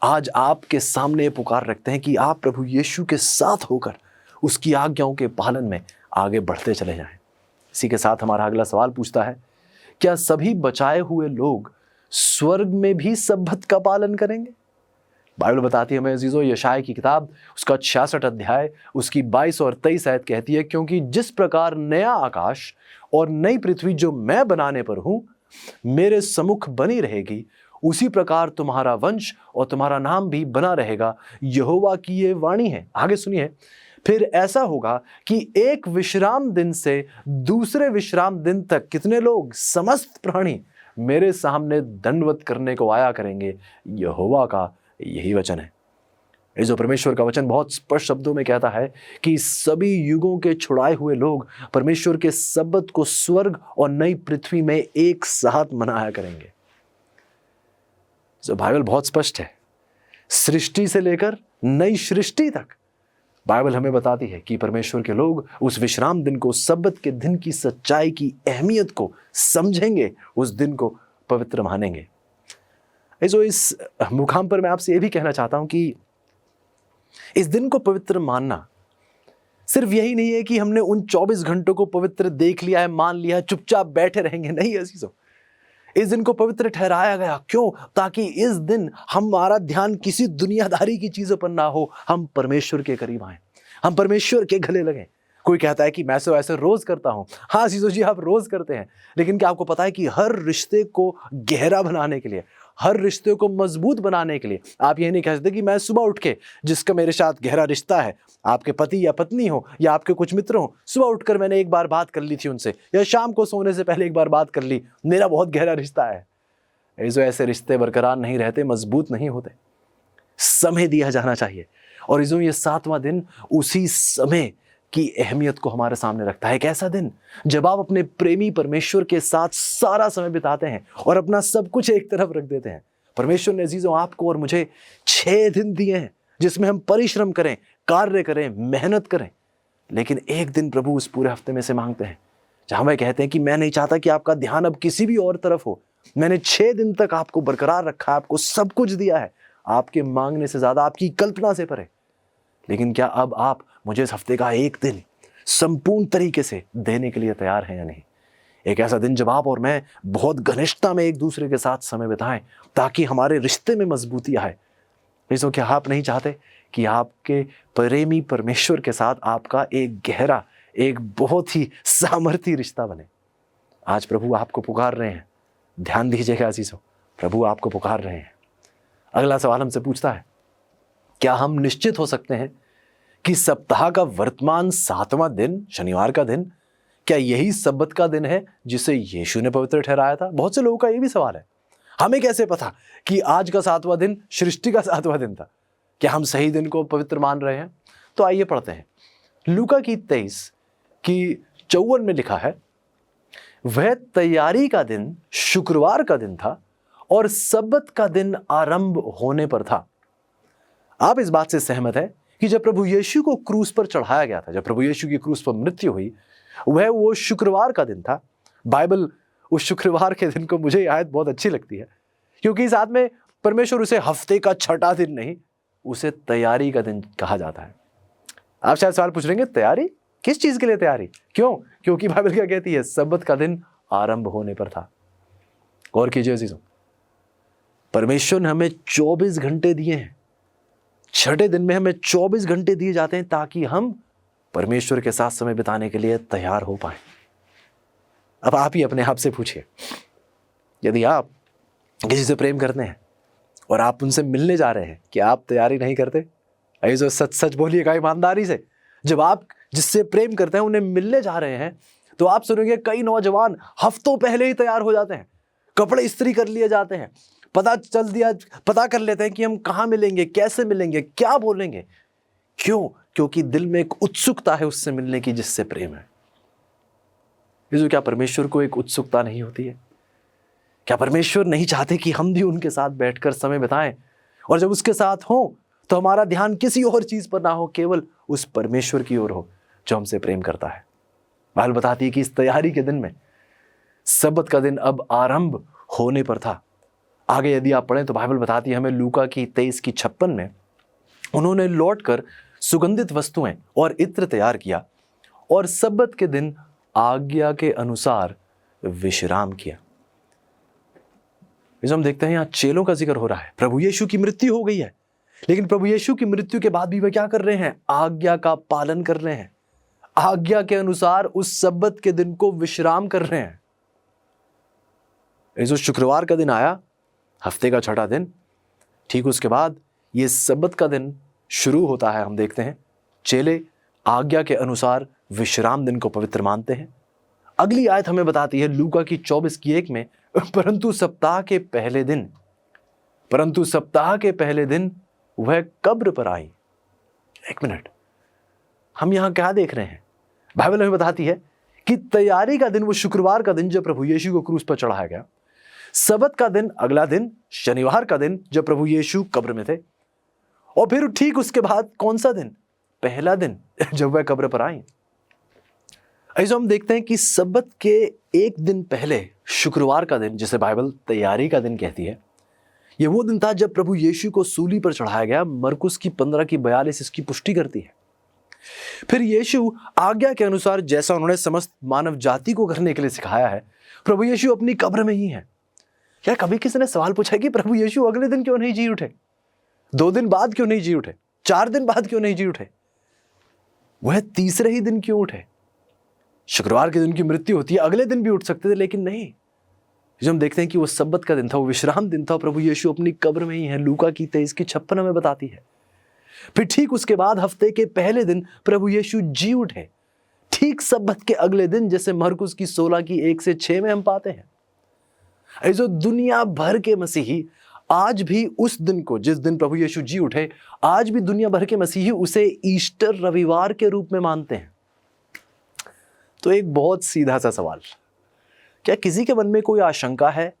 आज आपके सामने पुकार रखते हैं कि आप प्रभु यीशु के साथ होकर उसकी आज्ञाओं के पालन में आगे बढ़ते चले जाएं। इसी के साथ हमारा अगला सवाल पूछता है, क्या सभी बचाए हुए लोग स्वर्ग में भी सब्बत का पालन करेंगे? बाइबल बताती है हमें अजीजों, यशायाह की किताब उसका 66 अध्याय उसकी 22 और 23 आयत कहती है, क्योंकि जिस प्रकार नया आकाश और नई पृथ्वी जो मैं बनाने पर हूं मेरे सम्मुख बनी रहेगी, उसी प्रकार तुम्हारा वंश और तुम्हारा नाम भी बना रहेगा। यहोवा की ये वाणी है। आगे सुनिए, फिर ऐसा होगा कि एक विश्राम दिन से दूसरे विश्राम दिन तक कितने लोग, समस्त प्राणी मेरे सामने दंडवत करने को आया करेंगे। यहोवा का यही वचन है। ये जो परमेश्वर का वचन बहुत स्पष्ट शब्दों में कहता है कि सभी युगों के छुड़ाए हुए लोग परमेश्वर के सब्बत को स्वर्ग और नई पृथ्वी में एक साथ मनाया करेंगे। जो बाइबल बहुत स्पष्ट है, सृष्टि से लेकर नई सृष्टि तक बाइबल हमें बताती है कि परमेश्वर के लोग उस विश्राम दिन को, सब्बत के दिन की सच्चाई की अहमियत को समझेंगे, उस दिन को पवित्र मानेंगे। इस मुकाम पर मैं आपसे ये भी कहना चाहता हूं कि इस दिन को पवित्र मानना सिर्फ यही नहीं है कि हमने उन 24 घंटों को पवित्र देख लिया है, मान लिया है, चुपचाप बैठे रहेंगे। नहीं अजीजों, इस दिन को पवित्र ठहराया गया। क्यों? ताकि इस दिन हमारा ध्यान किसी दुनियादारी की चीजों पर ना हो, हम परमेश्वर के करीब आए, हम परमेश्वर के गले लगें। कोई कहता है कि मैं तो ऐसे रोज करता हूं। हाँ अजीजों जी, आप रोज करते हैं, लेकिन क्या आपको पता है कि हर रिश्ते को गहरा बनाने के लिए, हर रिश्ते को मजबूत बनाने के लिए आप ये नहीं कह सकते कि मैं सुबह उठ के, जिसका मेरे साथ गहरा रिश्ता है, आपके पति या पत्नी हो या आपके कुछ मित्र हो, सुबह उठकर मैंने एक बार बात कर ली थी उनसे, या शाम को सोने से पहले एक बार बात कर ली, मेरा बहुत गहरा रिश्ता है। ऐसे रिश्ते बरकरार नहीं रहते, मजबूत नहीं होते। समय दिया जाना चाहिए। और ये 7वां दिन उसी समय की अहमियत को हमारे सामने रखता है। एक ऐसा दिन जब आप अपने प्रेमी परमेश्वर के साथ सारा समय बिताते हैं और अपना सब कुछ एक तरफ रख देते हैं। परमेश्वर ने अजीजों आपको और मुझे 6 दिन दिए हैं जिसमें हम परिश्रम करें, कार्य करें, मेहनत करें। लेकिन एक दिन प्रभु उस पूरे हफ्ते में से मांगते हैं जहां वह कहते हैं कि मैं नहीं चाहता कि आपका ध्यान अब किसी भी और तरफ हो। मैंने 6 दिन तक आपको बरकरार रखा, आपको सब कुछ दिया है, आपके मांगने से ज्यादा, आपकी कल्पना से परे। लेकिन क्या अब आप मुझे इस हफ्ते का एक दिन संपूर्ण तरीके से देने के लिए तैयार हैं या नहीं? एक ऐसा दिन जब आप और मैं बहुत घनिष्ठता में एक दूसरे के साथ समय बिताएं ताकि हमारे रिश्ते में मजबूती आए। इसको क्या आप नहीं चाहते कि आपके प्रेमी परमेश्वर के साथ आपका एक गहरा, एक बहुत ही सामर्थी रिश्ता बने? आज प्रभु आपको पुकार रहे हैं। ध्यान दीजिएगा अजीजों, प्रभु आपको पुकार रहे हैं। अगला सवाल हमसे पूछता है, क्या हम निश्चित हो सकते हैं कि सप्ताह का वर्तमान 7वां दिन, शनिवार का दिन, क्या यही सब्बत का दिन है जिसे यीशु ने पवित्र ठहराया था? बहुत से लोगों का यह भी सवाल है, हमें कैसे पता कि आज का 7वां दिन सृष्टि का 7वां दिन था? क्या हम सही दिन को पवित्र मान रहे हैं? तो आइए पढ़ते हैं। लूका की 23 की 54 में लिखा है, वह तैयारी का दिन शुक्रवार का दिन था और सब्बत का दिन आरंभ होने पर था। आप इस बात से सहमत है कि जब प्रभु यीशु को क्रूस पर चढ़ाया गया था, जब प्रभु यीशु की क्रूस पर मृत्यु हुई, वह वो शुक्रवार का दिन था। बाइबल उस शुक्रवार के दिन को, मुझे आयत बहुत अच्छी लगती है क्योंकि साथ में परमेश्वर उसे हफ्ते का छठा दिन नहीं, उसे तैयारी का दिन कहा जाता है। आप शायद सवाल पूछ रहे हैं, तैयारी किस चीज के लिए तैयारी? क्यों? क्योंकि बाइबल क्या कहती है? सब्बत का दिन आरंभ होने पर था। गौर कीजिए अजीजों, परमेश्वर ने हमें 24 घंटे दिए हैं। छठे दिन में हमें 24 घंटे दिए जाते हैं ताकि हम परमेश्वर के साथ समय बिताने के लिए तैयार हो पाए। अब आप ही अपने आप से पूछिए, यदि आप किसी से प्रेम करते हैं और आप उनसे मिलने जा रहे हैं, क्या आप तैयारी नहीं करते? ऐसे सच सच बोलिएगा ईमानदारी से। जब आप जिससे प्रेम करते हैं उन्हें मिलने जा रहे हैं तो आप सुनेंगे कई नौजवान हफ्तों पहले ही तैयार हो जाते हैं, कपड़े इस्त्री कर लिए जाते हैं, पता कर लेते हैं कि हम कहाँ मिलेंगे, कैसे मिलेंगे, क्या बोलेंगे। क्यों? क्योंकि दिल में एक उत्सुकता है उससे मिलने की जिससे प्रेम है। जो क्या परमेश्वर को एक उत्सुकता नहीं होती है? क्या परमेश्वर नहीं चाहते कि हम भी उनके साथ बैठकर समय बिताएं, और जब उसके साथ हों तो हमारा ध्यान किसी और चीज पर ना हो, केवल उस परमेश्वर की ओर हो जो हमसे प्रेम करता है। बाइबल बताती है कि इस तैयारी के दिन में सब्बत का दिन अब आरंभ होने पर था। आगे यदि आप पढ़ें तो बाइबल बताती है हमें लूका की 23:56 में, उन्होंने लौटकर सुगंधित वस्तुएं और इत्र तैयार किया और सब्बत के दिन आज्ञा के अनुसार विश्राम किया। इस हम देखते हैं यहाँ चेलों का जिक्र हो रहा है। प्रभु यीशु की मृत्यु हो गई है, लेकिन प्रभु यीशु की मृत्यु के बाद भी वे क्या कर रहे हैं? आज्ञा का पालन कर रहे हैं, आज्ञा के अनुसार उस सब्बत के दिन को विश्राम कर रहे हैं। जो शुक्रवार का दिन आया, हफ्ते का छठा दिन, ठीक उसके बाद ये सब्बत का दिन शुरू होता है। हम देखते हैं चेले आज्ञा के अनुसार विश्राम दिन को पवित्र मानते हैं। अगली आयत हमें बताती है लूका की 24:1 में, परंतु सप्ताह के पहले दिन वह कब्र पर आई। एक मिनट, हम यहां क्या देख रहे हैं? बाइबल हमें बताती है कि तैयारी का दिन वो शुक्रवार का दिन जब प्रभु यीशु को क्रूस पर चढ़ाया गया, सब्बत का दिन अगला दिन शनिवार का दिन जब प्रभु यीशु कब्र में थे, और फिर ठीक उसके बाद कौन सा दिन? पहला दिन जब वह कब्र पर आई। ऐसा हम देखते हैं कि सब्बत के एक दिन पहले शुक्रवार का दिन, जिसे बाइबल तैयारी का दिन कहती है, यह वो दिन था जब प्रभु यीशु को सूली पर चढ़ाया गया। मरकुस की 15:42 इसकी पुष्टि करती है। फिर यीशु आज्ञा के अनुसार जैसा उन्होंने समस्त मानव जाति को करने के लिए सिखाया है, प्रभु यीशु अपनी कब्र में ही है। क्या कभी किसी ने सवाल पूछा कि प्रभु यीशु अगले दिन क्यों नहीं जी उठे? 2 दिन बाद क्यों नहीं जी उठे? 4 दिन बाद क्यों नहीं जी उठे? वह तीसरे ही दिन क्यों उठे? शुक्रवार के दिन की मृत्यु होती है, अगले दिन भी उठ सकते थे, लेकिन नहीं। जब हम देखते हैं कि वो सब्बत का दिन था, वो विश्राम दिन था, प्रभु यीशु अपनी कब्र में ही है। लूका की 23:56 हमें बताती है। फिर ठीक उसके बाद हफ्ते के पहले दिन प्रभु यीशु जी उठे, ठीक सब्बत के अगले दिन, जैसे मरकुस की 16:1-6 में हम पाते हैं। ऐसे दुनिया भर के मसीही आज भी उस दिन को, जिस दिन प्रभु यीशु जी उठे, आज भी दुनिया भर के मसीही उसे ईस्टर रविवार के रूप में मानते हैं। तो एक बहुत सीधा सा सवाल, क्या किसी के मन में कोई आशंका है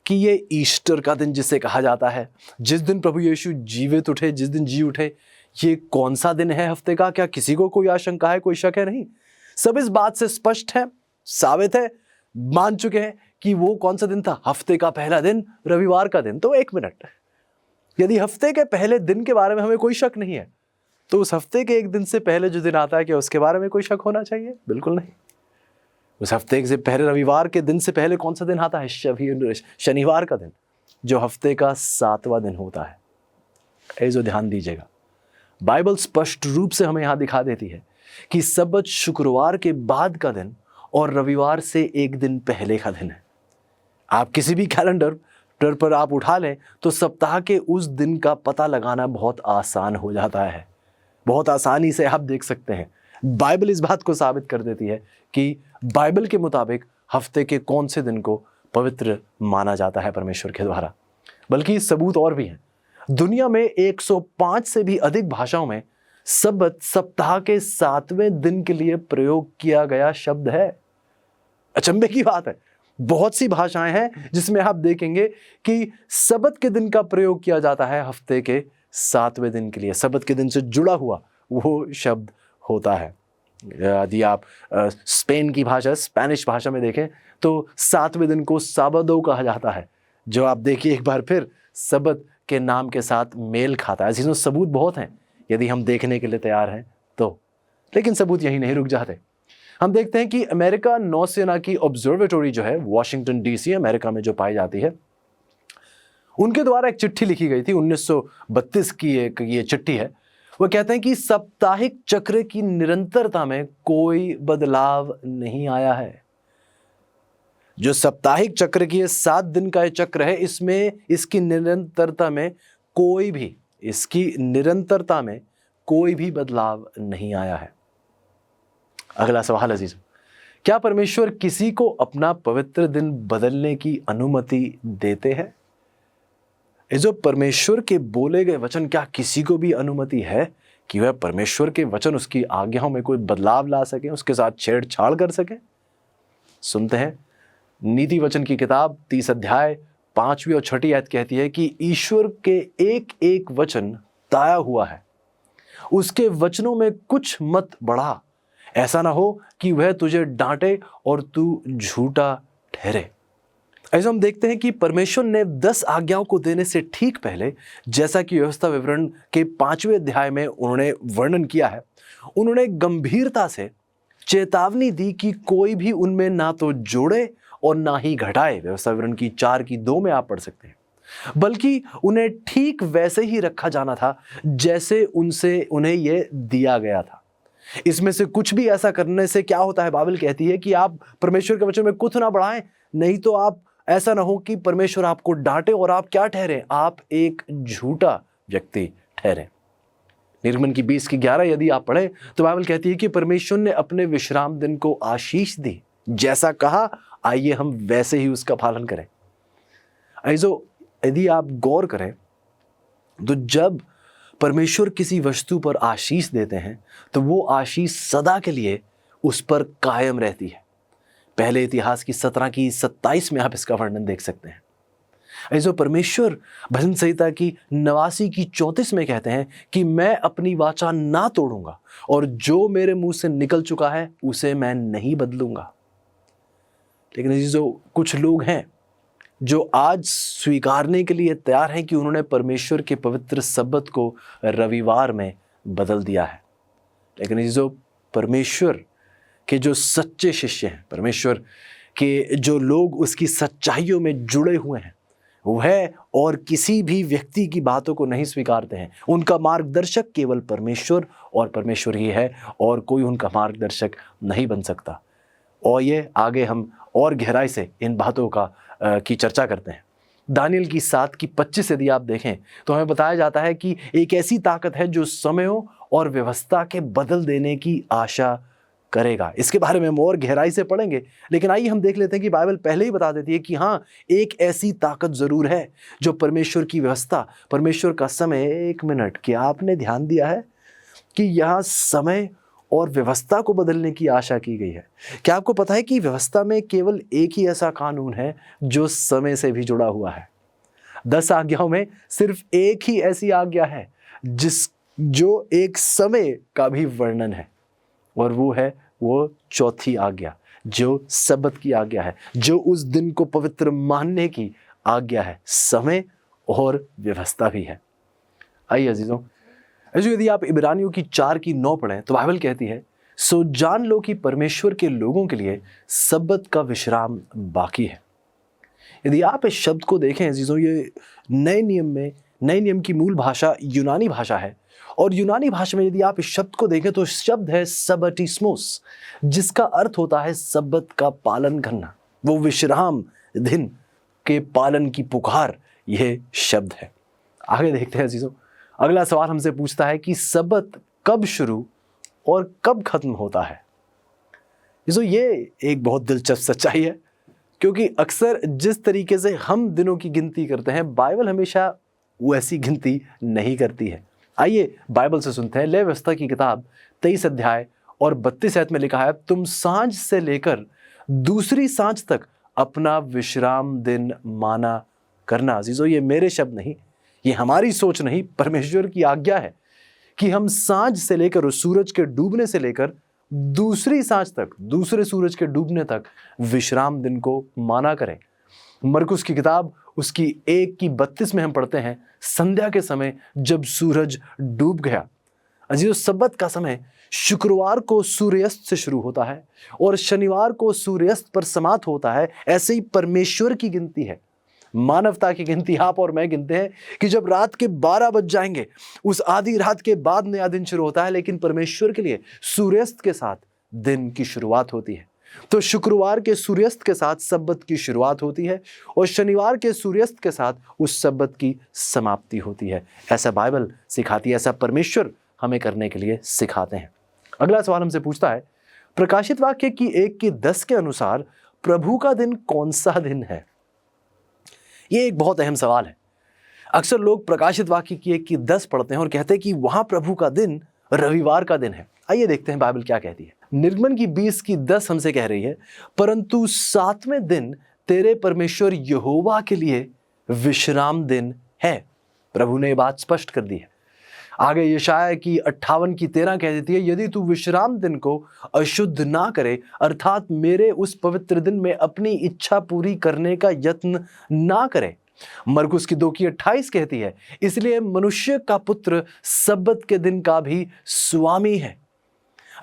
कि ये ईस्टर का दिन जिसे कहा जाता है, जिस दिन प्रभु यीशु जीवित उठे, जिस दिन जी उठे, ये कौन सा दिन है हफ्ते का? क्या किसी को कोई आशंका है, कोई शक है? नहीं, सब इस बात से स्पष्ट है, साबित है, मान चुके हैं कि वो कौन सा दिन था? हफ्ते का पहला दिन, रविवार का दिन। तो एक मिनट, यदि हफ्ते के पहले दिन के बारे में हमें कोई शक नहीं है, तो उस हफ्ते के एक दिन से पहले जो दिन आता है, क्या उसके बारे में कोई शक होना चाहिए? बिल्कुल नहीं। उस हफ्ते से पहले, रविवार के दिन से पहले कौन सा दिन आता है? शनिवार का दिन, जो हफ्ते का 7वां दिन होता है। ऐसे ध्यान दीजिएगा, बाइबल स्पष्ट रूप से हमें यहां दिखा देती है कि सब्बत शुक्रवार के बाद का दिन और रविवार से एक दिन पहले का दिन है। आप किसी भी कैलेंडर पर आप उठा लें तो सप्ताह के उस दिन का पता लगाना बहुत आसान हो जाता है। बहुत आसानी से आप देख सकते हैं। बाइबल इस बात को साबित कर देती है कि बाइबल के मुताबिक हफ्ते के कौन से दिन को पवित्र माना जाता है परमेश्वर के द्वारा। बल्कि सबूत और भी हैं। दुनिया में 105 से भी अधिक भाषाओं में सब्बत सप्ताह के 7वें दिन के लिए प्रयोग किया गया शब्द है। अचंभे की बात है, बहुत सी भाषाएं हैं जिसमें आप देखेंगे कि सब्बत के दिन का प्रयोग किया जाता है हफ्ते के 7वें दिन के लिए। सब्बत के दिन से जुड़ा हुआ वो शब्द होता है। यदि आप स्पेन की भाषा, स्पेनिश भाषा में देखें तो 7वें दिन को साबदो कहा जाता है, जो आप देखिए एक बार फिर सब्बत के नाम के साथ मेल खाता है। अजीजों, सबूत बहुत हैं यदि हम देखने के लिए तैयार हैं तो, लेकिन सबूत यहीं नहीं रुक जाते। हम देखते हैं कि अमेरिका नौसेना की ऑब्जर्वेटरी जो है वॉशिंगटन डीसी अमेरिका में जो पाई जाती है, उनके द्वारा एक चिट्ठी लिखी गई थी 1932 की एक ये चिट्ठी है। वो कहते हैं कि साप्ताहिक चक्र की निरंतरता में कोई बदलाव नहीं आया है। जो साप्ताहिक चक्र की 7 दिन का ये चक्र है, इसमें इसकी निरंतरता में कोई भी बदलाव नहीं आया है। अगला सवाल अजीज, क्या परमेश्वर किसी को अपना पवित्र दिन बदलने की अनुमति देते हैं? जो परमेश्वर के बोले गए वचन, क्या किसी को भी अनुमति है कि वह परमेश्वर के वचन, उसकी आज्ञाओं में कोई बदलाव ला सके, उसके साथ छेड़छाड़ कर सके? सुनते हैं, नीति वचन की किताब 30 अध्याय 5वीं और 6ठी आयत कहती है कि ईश्वर के एक एक वचन ताया हुआ है, उसके वचनों में कुछ मत बढ़ा, ऐसा ना हो कि वह तुझे डांटे और तू झूठा ठहरे। ऐसा हम देखते हैं कि परमेश्वर ने 10 आज्ञाओं को देने से ठीक पहले, जैसा कि व्यवस्था विवरण के 5वें अध्याय में उन्होंने वर्णन किया है, उन्होंने गंभीरता से चेतावनी दी कि कोई भी उनमें ना तो जोड़े और ना ही घटाए। व्यवस्था विवरण की 4:2 में आप पढ़ सकते हैं। बल्कि उन्हें ठीक वैसे ही रखा जाना था जैसे उन्हें यह दिया गया था। इसमें से कुछ भी ऐसा करने से क्या होता है, बाइबल कहती है कि आप परमेश्वर के वचन में कुछ ना बढ़ाएं, नहीं तो आप ऐसा ना हो कि परमेश्वर आपको डांटे और आप क्या ठहरे, आप एक झूठा व्यक्ति ठहरे। निर्गमन की 20:11 यदि आप पढ़ें तो बाइबल कहती है कि परमेश्वर ने अपने विश्राम दिन को आशीष दी, जैसा कहा आइए हम वैसे ही उसका पालन करें। ऐसो यदि आप गौर करें तो जब परमेश्वर किसी वस्तु पर आशीष देते हैं तो वो आशीष सदा के लिए उस पर कायम रहती है। पहले इतिहास की 17:27 में आप इसका वर्णन देख सकते हैं। ऐसो परमेश्वर भजन संहिता की 89:34 में कहते हैं कि मैं अपनी वाचा ना तोड़ूंगा और जो मेरे मुंह से निकल चुका है उसे मैं नहीं बदलूंगा। लेकिन अजीजों, कुछ लोग हैं जो आज स्वीकारने के लिए तैयार हैं कि उन्होंने परमेश्वर के पवित्र सब्बत को रविवार में बदल दिया है। लेकिन अजीजों, परमेश्वर के जो सच्चे शिष्य हैं, परमेश्वर के जो लोग उसकी सच्चाइयों में जुड़े हुए हैं, वह और किसी भी व्यक्ति की बातों को नहीं स्वीकारते हैं। उनका मार्गदर्शक केवल परमेश्वर और परमेश्वर ही है और कोई उनका मार्गदर्शक नहीं बन सकता। और ये आगे हम और गहराई से इन बातों की चर्चा करते हैं। दानियल की 7:25 यदि आप देखें तो हमें बताया जाता है कि एक ऐसी ताकत है जो समयों और व्यवस्था के बदल देने की आशा करेगा। इसके बारे में हम और गहराई से पढ़ेंगे, लेकिन आइए हम देख लेते हैं कि बाइबल पहले ही बता देती है कि हाँ, एक ऐसी ताकत जरूर है जो परमेश्वर की व्यवस्था, परमेश्वर का समय। 1 मिनट, क्या आपने ध्यान दिया है कि यहाँ समय और व्यवस्था को बदलने की आशा की गई है? क्या आपको पता है कि व्यवस्था में केवल एक ही ऐसा कानून है जो समय से भी जुड़ा हुआ है? 10 आज्ञाओं में सिर्फ एक ही ऐसी आज्ञा है जो एक समय का भी वर्णन है, और वो चौथी आज्ञा जो सब्बत की आज्ञा है, जो उस दिन को पवित्र मानने की आज्ञा है। समय और व्यवस्था भी है। आइए अजीजों, यदि आप इब्रानियों की 4:9 पढ़ें तो बाइबल कहती है, सो जान लो कि परमेश्वर के लोगों के लिए सब्बत का विश्राम बाकी है। यदि आप इस शब्द को देखें अजीजों, ये नए नियम की मूल भाषा यूनानी भाषा है, और यूनानी भाषा में यदि आप इस शब्द को देखें तो शब्द है सबटिस्मोस, जिसका अर्थ होता है सब्बत का पालन करना, वो विश्राम दिन के पालन की पुकार, यह शब्द है। आगे देखते हैं अजीजों, अगला सवाल हमसे पूछता है कि सब्बत कब शुरू और कब खत्म होता है? ये एक बहुत दिलचस्प सच्चाई है, क्योंकि अक्सर जिस तरीके से हम दिनों की गिनती करते हैं, बाइबल हमेशा वैसी गिनती नहीं करती है। आइए बाइबल से सुनते हैं। लेवी व्यवस्था की किताब 23 अध्याय और 32 आयत में लिखा है, तुम सांझ से लेकर दूसरी सांझ तक अपना विश्राम दिन माना करना। अजीजों, ये मेरे शब्द नहीं, ये हमारी सोच नहीं, परमेश्वर की आज्ञा है कि हम सांझ से लेकर, उस सूरज के डूबने से लेकर दूसरी सांझ तक, दूसरे सूरज के डूबने तक विश्राम दिन को माना करें। मरकुस की किताब उसकी 1:32 में हम पढ़ते हैं, संध्या के समय जब सूरज डूब गया। अजीजों, सब्बत का समय शुक्रवार को सूर्यास्त से शुरू होता है और शनिवार को सूर्यास्त पर समाप्त होता है। ऐसे ही परमेश्वर की गिनती है, मानवता की गिनती आप और मैं गिनते हैं कि जब रात के 12 बज जाएंगे, उस आधी रात के बाद नया दिन शुरू होता है। लेकिन परमेश्वर के लिए सूर्यास्त के साथ दिन की शुरुआत होती है। तो शुक्रवार के सूर्यास्त के साथ सब्बत की शुरुआत होती है और शनिवार के सूर्यास्त के साथ उस सब्बत की समाप्ति होती है। ऐसा बाइबल सिखाती है, ऐसा परमेश्वर हमें करने के लिए सिखाते हैं। अगला सवाल हमसे पूछता है, प्रकाशित वाक्य की 1:10 के अनुसार प्रभु का दिन कौन सा दिन है? यह एक बहुत अहम सवाल है। अक्सर लोग प्रकाशित वाक्य की 1:10 पढ़ते हैं और कहते हैं कि वहां प्रभु का दिन रविवार का दिन है। आइए देखते हैं बाइबल क्या कहती है। निर्गमन की 20:10 हमसे कह रही है, परंतु 7वें दिन तेरे परमेश्वर यहोवा के लिए विश्राम दिन है। प्रभु ने यह बात स्पष्ट कर दी है। आगे यशाया की 58:13 कह देती है, यदि तू विश्राम दिन को अशुद्ध ना करे, अर्थात मेरे उस पवित्र दिन में अपनी इच्छा पूरी करने का यत्न ना करे। मरकुस की 2:28 कहती है, इसलिए मनुष्य का पुत्र सब्बत के दिन का भी स्वामी है।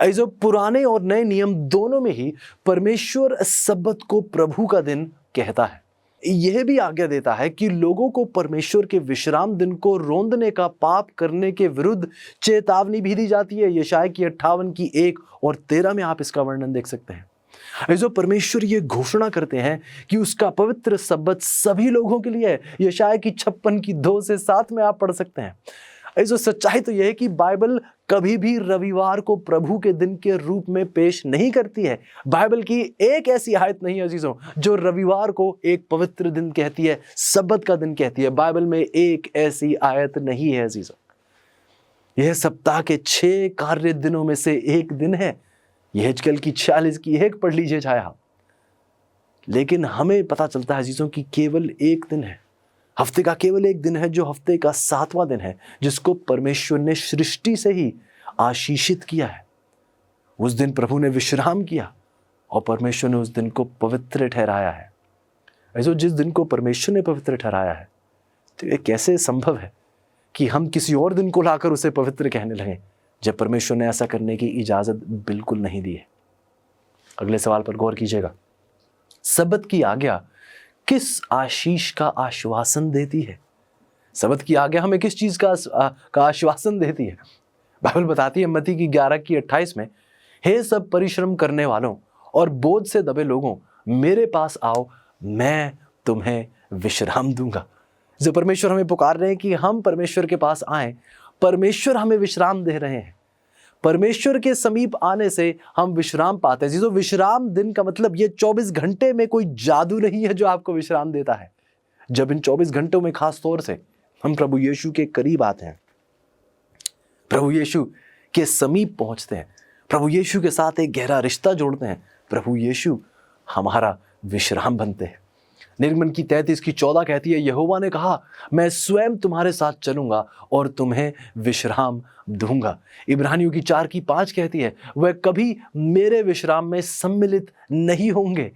जो पुराने और नए नियम दोनों में ही परमेश्वर सब्बत को प्रभु का दिन कहता है। यह भी आज्ञा देता है कि लोगों को परमेश्वर के विश्राम दिन को रोंदने का, पाप करने के विरुद्ध चेतावनी भी दी जाती है। यशाया की 58:1-13 में आप इसका वर्णन देख सकते हैं। जो परमेश्वर ये घोषणा करते हैं कि उसका पवित्र सब्बत सभी लोगों के लिए है। यशाया की 56:2-7 में आप पढ़ सकते हैं। जो सच्चाई तो यह है कि बाइबल कभी भी रविवार को प्रभु के दिन के रूप में पेश नहीं करती है। बाइबल की एक ऐसी आयत नहीं है अजीजों जो रविवार को एक पवित्र दिन कहती है, सब्बत का दिन कहती है। बाइबल में एक ऐसी आयत नहीं है अजीजों। यह सप्ताह के 6 कार्य दिनों में से एक दिन है। यहेजकेल की 46:1 पढ़ लीजिए चाहे आप। लेकिन हमें पता चलता है अजीजों कि केवल एक दिन है, हफ्ते का केवल एक दिन है, जो हफ्ते का 7वां दिन है, जिसको परमेश्वर ने सृष्टि से ही आशीषित किया है। उस दिन प्रभु ने विश्राम किया और परमेश्वर ने उस दिन को पवित्र ठहराया है। ऐसे जिस दिन को परमेश्वर ने पवित्र ठहराया है, तो ये कैसे संभव है कि हम किसी और दिन को लाकर उसे पवित्र कहने लगे, जब परमेश्वर ने ऐसा करने की इजाजत बिल्कुल नहीं दी है। अगले सवाल पर गौर कीजिएगा। सब्बत की आज्ञा किस आशीष का आश्वासन देती है? सब्बत की आज्ञा हमें किस चीज का आश्वासन देती है? बाइबल बताती है मत्ती की 11:28 में, हे सब परिश्रम करने वालों और बोझ से दबे लोगों, मेरे पास आओ, मैं तुम्हें विश्राम दूंगा। जो परमेश्वर हमें पुकार रहे हैं कि हम परमेश्वर के पास आएं, परमेश्वर हमें विश्राम दे रहे हैं। परमेश्वर के समीप आने से हम विश्राम पाते हैं। जिसो विश्राम दिन का मतलब ये 24 घंटे में कोई जादू नहीं है जो आपको विश्राम देता है। जब इन 24 घंटों में खास तौर से हम प्रभु यीशु के करीब आते हैं, प्रभु यीशु के समीप पहुंचते हैं, प्रभु यीशु के साथ एक गहरा रिश्ता जोड़ते हैं, प्रभु यीशु हमारा विश्राम बनते हैं। निर्गमन की 33:14 कहती है, यहोवा ने कहा, मैं स्वयं तुम्हारे साथ चलूंगा और तुम्हें विश्राम दूंगा। इब्रानियों की 4:5 कहती है, वह कभी मेरे विश्राम में सम्मिलित नहीं होंगे।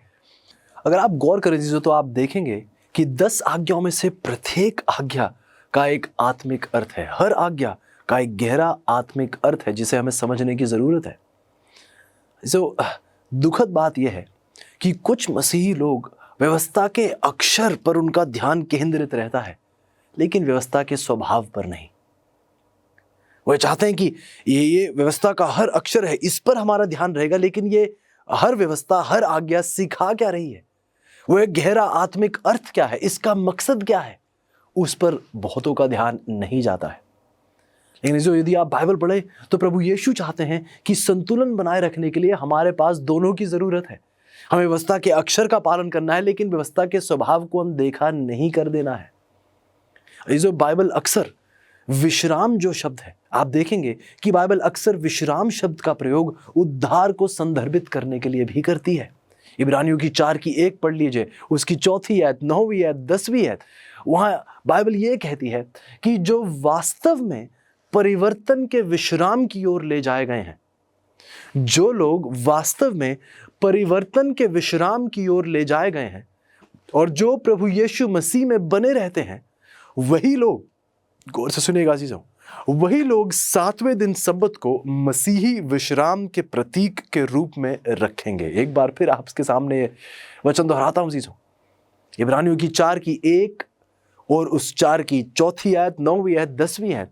अगर आप गौर करें जीजो, तो आप देखेंगे कि 10 आज्ञाओं में से प्रत्येक आज्ञा का एक आत्मिक अर्थ है। हर आज्ञा का एक गहरा आत्मिक अर्थ है जिसे हमें समझने की जरूरत है। दुखद बात यह है कि कुछ मसीही लोग व्यवस्था के अक्षर पर उनका ध्यान केंद्रित रहता है, लेकिन व्यवस्था के स्वभाव पर नहीं। वह चाहते हैं कि ये व्यवस्था का हर अक्षर है, इस पर हमारा ध्यान रहेगा, लेकिन ये हर व्यवस्था, हर आज्ञा सिखा क्या रही है, वह गहरा आत्मिक अर्थ क्या है, इसका मकसद क्या है, उस पर बहुतों का ध्यान नहीं जाता है। लेकिन जो यदि आप बाइबल पढ़े तो प्रभु यीशु चाहते हैं कि संतुलन बनाए रखने के लिए हमारे पास दोनों की जरूरत है। हमें व्यवस्था के अक्षर का पालन करना है, लेकिन व्यवस्था के स्वभाव को हम देखा नहीं कर देना है। जो बाइबल अक्सर विश्राम जो शब्द है, आप देखेंगे कि बाइबल अक्सर विश्राम शब्द का प्रयोग उद्धार को संदर्भित करने के लिए भी करती है। इब्रानियों की 4:1 पढ़ लीजिए, उसकी 4वीं आयत, 9वीं आयत, 10वीं आयत, वहां बाइबल ये कहती है कि जो वास्तव में परिवर्तन के विश्राम की ओर ले जाए गए हैं, जो लोग वास्तव में परिवर्तन के विश्राम की ओर ले जाए गए हैं, और जो प्रभु यीशु मसीह में बने रहते हैं वही लोग, गौर से सुनिएगा अजीजों, वही लोग 7वें दिन सब्बत को मसीही विश्राम के प्रतीक के रूप में रखेंगे। एक बार फिर आपके सामने वचन दोहराता हूं अजीजों, इब्रानियों की 4 की 1 और उस 4 की 4थी आयत, 9वीं आयत, 10वीं आयत,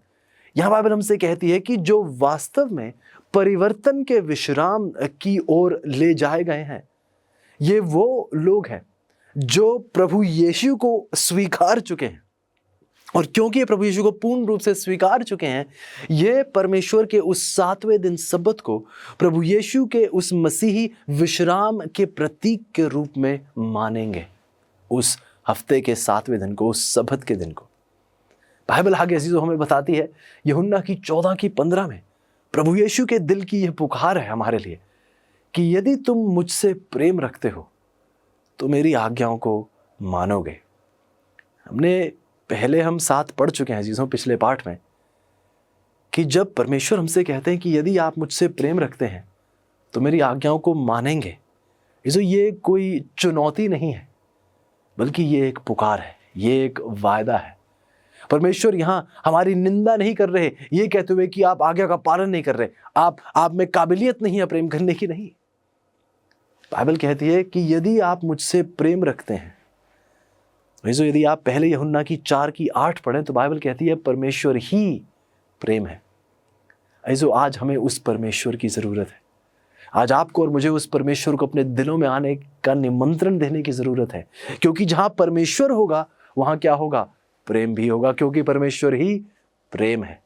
यहां बाइबल हमसे कहती है कि जो वास्तव में परिवर्तन के विश्राम की ओर ले जाए गए हैं, ये वो लोग हैं जो प्रभु यीशु को स्वीकार चुके हैं। और क्योंकि ये प्रभु यीशु को पूर्ण रूप से स्वीकार चुके हैं, ये परमेश्वर के उस 7वें दिन सब्बत को प्रभु यीशु के उस मसीही विश्राम के प्रतीक के रूप में मानेंगे। उस हफ्ते के 7वें दिन को, उस सब्बत के दिन को बाइबल आगे अजीजों हमें बताती है, यूहन्ना की 14 की 15 में प्रभु यीशु के दिल की यह पुकार है हमारे लिए कि यदि तुम मुझसे प्रेम रखते हो तो मेरी आज्ञाओं को मानोगे। हम साथ पढ़ चुके हैं अजीजों पिछले पाठ में कि जब परमेश्वर हमसे कहते हैं कि यदि आप मुझसे प्रेम रखते हैं तो मेरी आज्ञाओं को मानेंगे, ये कोई चुनौती नहीं है, बल्कि ये एक पुकार है, ये एक वायदा है। परमेश्वर यहाँ हमारी निंदा नहीं कर रहे ये कहते हुए कि आप आज्ञा का पालन नहीं कर रहे, आप में काबिलियत नहीं है प्रेम करने की, नहीं। बाइबल कहती है कि यदि आप मुझसे प्रेम रखते हैं, यदि आप पहले यूहन्ना की 4 की 8 पढ़ें तो बाइबल कहती है परमेश्वर ही प्रेम है। आज हमें उस परमेश्वर की जरूरत है। आज आपको और मुझे उस परमेश्वर को अपने दिलों में आने का निमंत्रण देने की जरूरत है, क्योंकि जहां परमेश्वर होगा वहां क्या होगा? प्रेम भी होगा, क्योंकि परमेश्वर ही प्रेम है।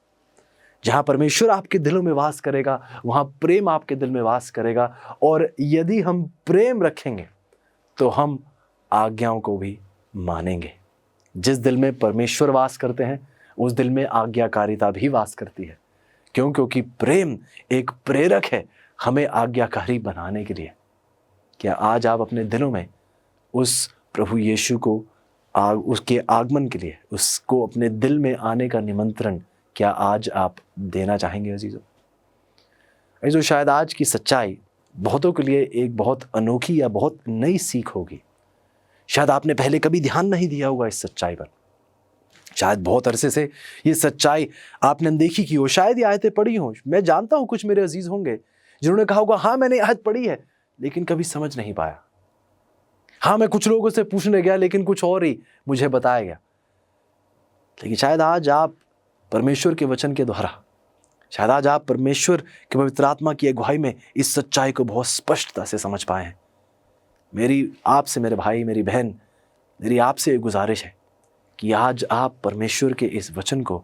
जहां परमेश्वर आपके दिलों में वास करेगा वहां प्रेम आपके दिल में वास करेगा। और यदि हम प्रेम रखेंगे तो हम आज्ञाओं को भी मानेंगे। जिस दिल में परमेश्वर वास करते हैं उस दिल में आज्ञाकारिता भी वास करती है। क्यों? क्योंकि प्रेम एक प्रेरक है हमें आज्ञाकारी बनाने के लिए। क्या आज आप अपने दिलों में उस प्रभु यीशु को उसके आगमन के लिए, उसको अपने दिल में आने का निमंत्रण क्या आज आप देना चाहेंगे अजीजों? शायद आज की सच्चाई बहुतों के लिए एक बहुत अनोखी या बहुत नई सीख होगी। शायद आपने पहले कभी ध्यान नहीं दिया होगा इस सच्चाई पर। शायद बहुत अरसे से ये सच्चाई आपने अनदेखी की हो, शायद ये आयतें पढ़ी हो। मैं जानता हूं कुछ मेरे अजीज होंगे जिन्होंने कहा होगा हाँ मैंने आयत पढ़ी है लेकिन कभी समझ नहीं पाया। हाँ मैं कुछ लोगों से पूछने गया लेकिन कुछ और ही मुझे बताया गया। लेकिन शायद आज आप परमेश्वर के वचन के द्वारा, शायद आज आप परमेश्वर के पवित्र आत्मा की अगुवाई में इस सच्चाई को बहुत स्पष्टता से समझ पाए हैं। मेरी आपसे, मेरे भाई, मेरी बहन, मेरी आपसे गुजारिश है कि आज आप परमेश्वर के इस वचन को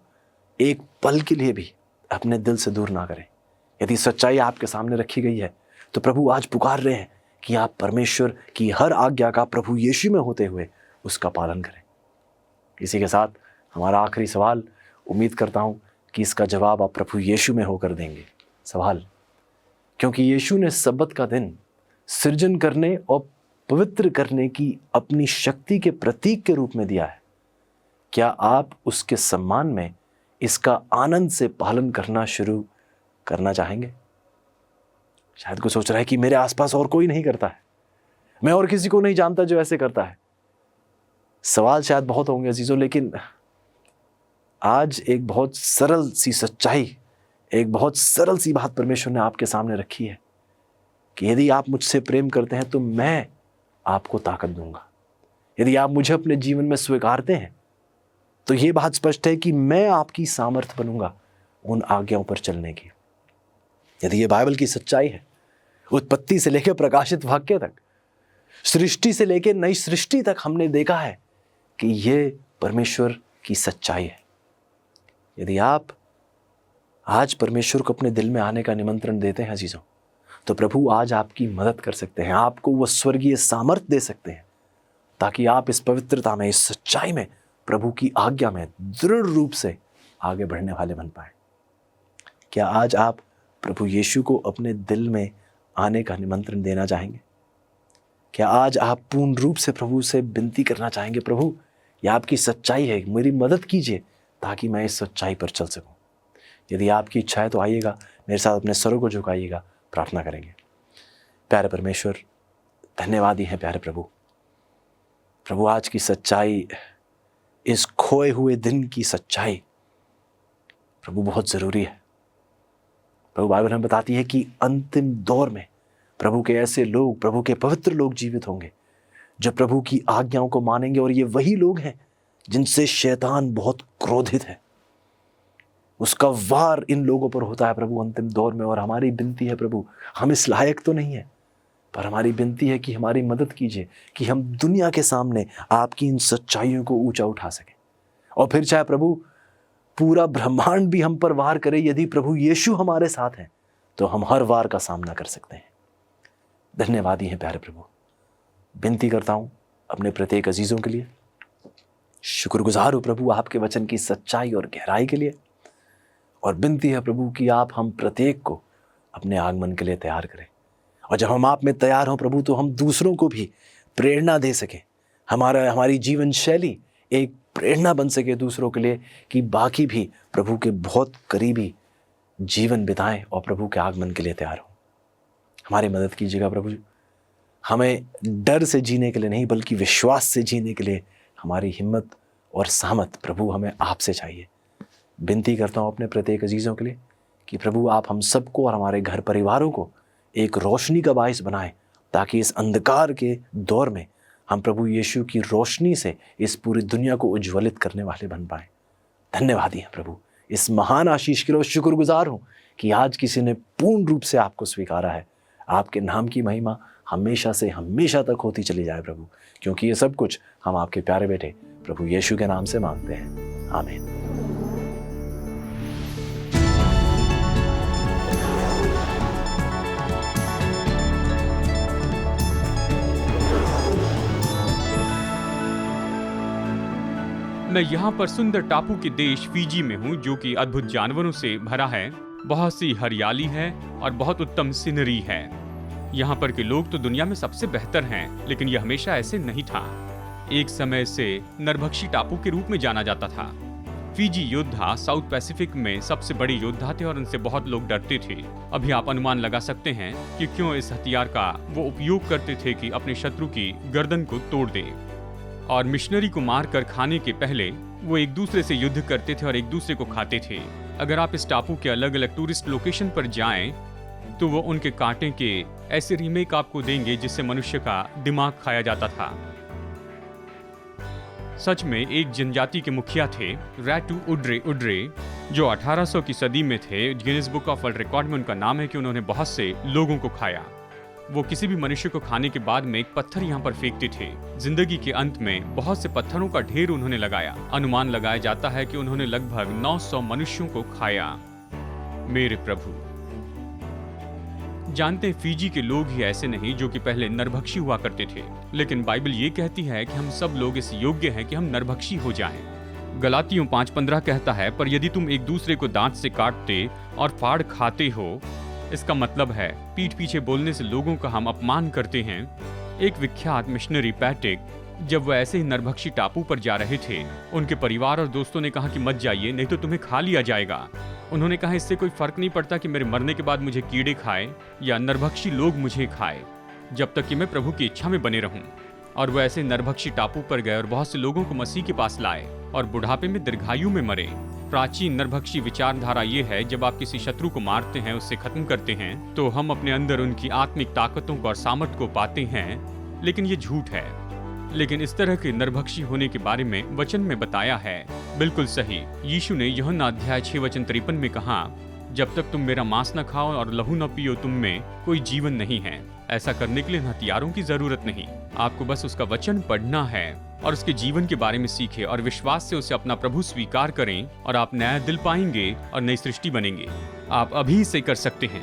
एक पल के लिए भी अपने दिल से दूर ना करें। यदि सच्चाई आपके सामने रखी गई है तो प्रभु आज पुकार रहे हैं कि आप परमेश्वर की हर आज्ञा का प्रभु यीशु में होते हुए उसका पालन करें। इसी के साथ हमारा आखिरी सवाल, उम्मीद करता हूं कि इसका जवाब आप प्रभु यीशु में होकर देंगे। सवाल, क्योंकि यीशु ने सब्बत का दिन सृजन करने और पवित्र करने की अपनी शक्ति के प्रतीक के रूप में दिया है, क्या आप उसके सम्मान में इसका आनंद से पालन करना शुरू करना चाहेंगे? शायद कोई सोच रहा है कि मेरे आसपास और कोई नहीं करता है, मैं और किसी को नहीं जानता जो ऐसे करता है। सवाल शायद बहुत होंगे अजीजों, लेकिन आज एक बहुत सरल सी सच्चाई, एक बहुत सरल सी बात परमेश्वर ने आपके सामने रखी है कि यदि आप मुझसे प्रेम करते हैं तो मैं आपको ताकत दूंगा। यदि आप मुझे अपने जीवन में स्वीकारते हैं तो यह बात स्पष्ट है कि मैं आपकी सामर्थ बनूंगा उन आज्ञाओं पर चलने की। यदि ये बाइबल की सच्चाई है, उत्पत्ति से लेकर प्रकाशित वाक्य तक, सृष्टि से लेकर नई सृष्टि तक हमने देखा है कि ये परमेश्वर की सच्चाई है। यदि आप आज परमेश्वर को अपने दिल में आने का निमंत्रण देते हैं अजीजों, तो प्रभु आज आपकी मदद कर सकते हैं, आपको वो स्वर्गीय सामर्थ दे सकते हैं ताकि आप इस पवित्रता में, इस सच्चाई में, प्रभु की आज्ञा में दृढ़ रूप से आगे बढ़ने वाले बन पाए। क्या आज आप प्रभु यीशु को अपने दिल में आने का निमंत्रण देना चाहेंगे? क्या आज आप पूर्ण रूप से प्रभु से विनती करना चाहेंगे, प्रभु यह आपकी सच्चाई है, मेरी मदद कीजिए ताकि मैं इस सच्चाई पर चल सकूं? यदि आपकी इच्छा है तो आइएगा, मेरे साथ अपने सरों को झुकाइएगा, प्रार्थना करेंगे। प्यारे परमेश्वर, धन्यवाद ही है प्यारे प्रभु, प्रभु आज की सच्चाई, इस खोए हुए दिन की सच्चाई प्रभु बहुत ज़रूरी है। प्रभु बाइबल हमें बताती है कि अंतिम दौर में प्रभु के ऐसे लोग, प्रभु के पवित्र लोग जीवित होंगे जो प्रभु की आज्ञाओं को मानेंगे, और ये वही लोग हैं जिनसे शैतान बहुत क्रोधित है। उसका वार इन लोगों पर होता है प्रभु अंतिम दौर में। और हमारी विनती है प्रभु, हम इस लायक तो नहीं है, पर हमारी विनती है कि हमारी मदद कीजिए कि हम दुनिया के सामने आपकी इन सच्चाइयों को ऊंचा उठा सकें। और फिर चाहे प्रभु पूरा ब्रह्मांड भी हम पर वार करे, यदि प्रभु यीशु हमारे साथ हैं तो हम हर वार का सामना कर सकते हैं। धन्यवादी हैं प्यारे प्रभु। विनती करता हूं अपने प्रत्येक अजीजों के लिए, शुक्रगुजार हूं प्रभु आपके वचन की सच्चाई और गहराई के लिए। और विनती है प्रभु कि आप हम प्रत्येक को अपने आगमन के लिए तैयार करें, और जब हम आप में तैयार हों प्रभु तो हम दूसरों को भी प्रेरणा दे सकें। हमारी जीवन शैली एक प्रेरणा बन सके दूसरों के लिए, कि बाकी भी प्रभु के बहुत करीबी जीवन बिताएं और प्रभु के आगमन के लिए तैयार हों। हमारी मदद कीजिएगा प्रभु। हमें डर से जीने के लिए नहीं, बल्कि विश्वास से जीने के लिए हमारी हिम्मत और सामत प्रभु हमें आपसे चाहिए। विनती करता हूँ अपने प्रत्येक अजीज़ों के लिए कि प्रभु आप हम सबको और हमारे घर परिवारों को एक रोशनी का बाइस बनाएं, ताकि इस अंधकार के दौर में हम प्रभु यीशु की रोशनी से इस पूरी दुनिया को उज्ज्वलित करने वाले बन पाएं। धन्यवादी हैं प्रभु इस महान आशीष के लिए। शुक्रगुजार हूँ कि आज किसी ने पूर्ण रूप से आपको स्वीकारा है। आपके नाम की महिमा हमेशा से हमेशा तक होती चली जाए प्रभु, क्योंकि ये सब कुछ हम आपके प्यारे बेटे प्रभु यीशु के नाम से मांगते हैं, आमीन। मैं यहाँ पर सुंदर टापू के देश फिजी में हूँ, जो कि अद्भुत जानवरों से भरा है। बहुत सी हरियाली है और बहुत उत्तम सीनरी है। यहाँ पर के लोग तो दुनिया में सबसे बेहतर हैं, लेकिन यह हमेशा ऐसे नहीं था। एक समय से नरभक्षी टापू के रूप में जाना जाता था। फिजी योद्धा साउथ पैसिफिक में सबसे बड़े योद्धा थे और उनसे बहुत लोग डरते थे। अभी आप अनुमान लगा सकते हैं कि क्यों इस हथियार का वो उपयोग करते थे कि अपने शत्रु की गर्दन को तोड़ दे। और मिशनरी को मारकर खाने के पहले वो एक दूसरे से युद्ध करते थे और एक दूसरे को खाते थे। अगर आप इस टापू के अलग अलग टूरिस्ट लोकेशन पर जाएं, तो वो उनके कांटे के ऐसे रीमेक आपको देंगे जिससे मनुष्य का दिमाग खाया जाता था। सच में एक जनजाति के मुखिया थे, रैटू उड्रे उड्रे, जो 1800 की सदी में थे। Guinness book of world record में उनका नाम है कि उन्होंने बहुत से लोगों को खाया। वो किसी भी मनुष्य को खाने के बाद में एक पत्थर यहाँ पर फेंकते थे। जिंदगी के अंत में बहुत से पत्थरों का ढेर उन्होंने लगाया। अनुमान लगाया जाता है कि उन्होंने लगभग 900 मनुष्यों को खाया। मेरे प्रभु, जानते हैं फिजी के लोग ही ऐसे नहीं जो कि पहले नरभक्षी हुआ करते थे, लेकिन बाइबल ये कहती है कि हम सब लोग इस योग्य हैं कि हम नरभक्षी हो जाएं। गलातियों 5:15 कहता है, पर यदि तुम एक दूसरे को दांत से काटते और फाड़ खाते हो, इसका मतलब है पीठ पीछे बोलने से लोगों का हम अपमान करते हैं। एक विख्यात मिशनरी पैट्रिक, जब वह ऐसे ही नरभक्षी टापू पर जा रहे थे, उनके परिवार और दोस्तों ने कहा कि मत जाइए, नहीं तो तुम्हें खा लिया जाएगा। उन्होंने कहा इससे कोई फर्क नहीं पड़ता कि मेरे मरने के बाद मुझे कीड़े खाए या नरभक्षी लोग मुझे खाए, जब तक कि मैं प्रभु की इच्छा में बने रहूं। और वह ऐसे नरभक्षी टापू पर गए और बहुत से लोगों को मसीह के पास लाए और बुढ़ापे में दीर्घायु में मरे। प्राचीन नरभक्षी विचारधारा ये है, जब आप किसी शत्रु को मारते हैं, उससे खत्म करते हैं, तो हम अपने अंदर उनकी आत्मिक ताकतों को और सामर्थ्य को पाते हैं। लेकिन ये झूठ है। लेकिन इस तरह के नरभक्षी होने के बारे में वचन में बताया है। बिल्कुल सही। यीशु ने यूहन्ना अध्याय 6:53 में कहा, जब तक तुम मेरा मांस न खाओ और लहू न पियो, तुम में कोई जीवन नहीं है। ऐसा करने के लिए हथियारों की जरूरत नहीं, आपको बस उसका वचन पढ़ना है और उसके जीवन के बारे में सीखें और विश्वास से उसे अपना प्रभु स्वीकार करें, और आप नया दिल पाएंगे और नई सृष्टि बनेंगे। आप अभी इसे कर सकते हैं।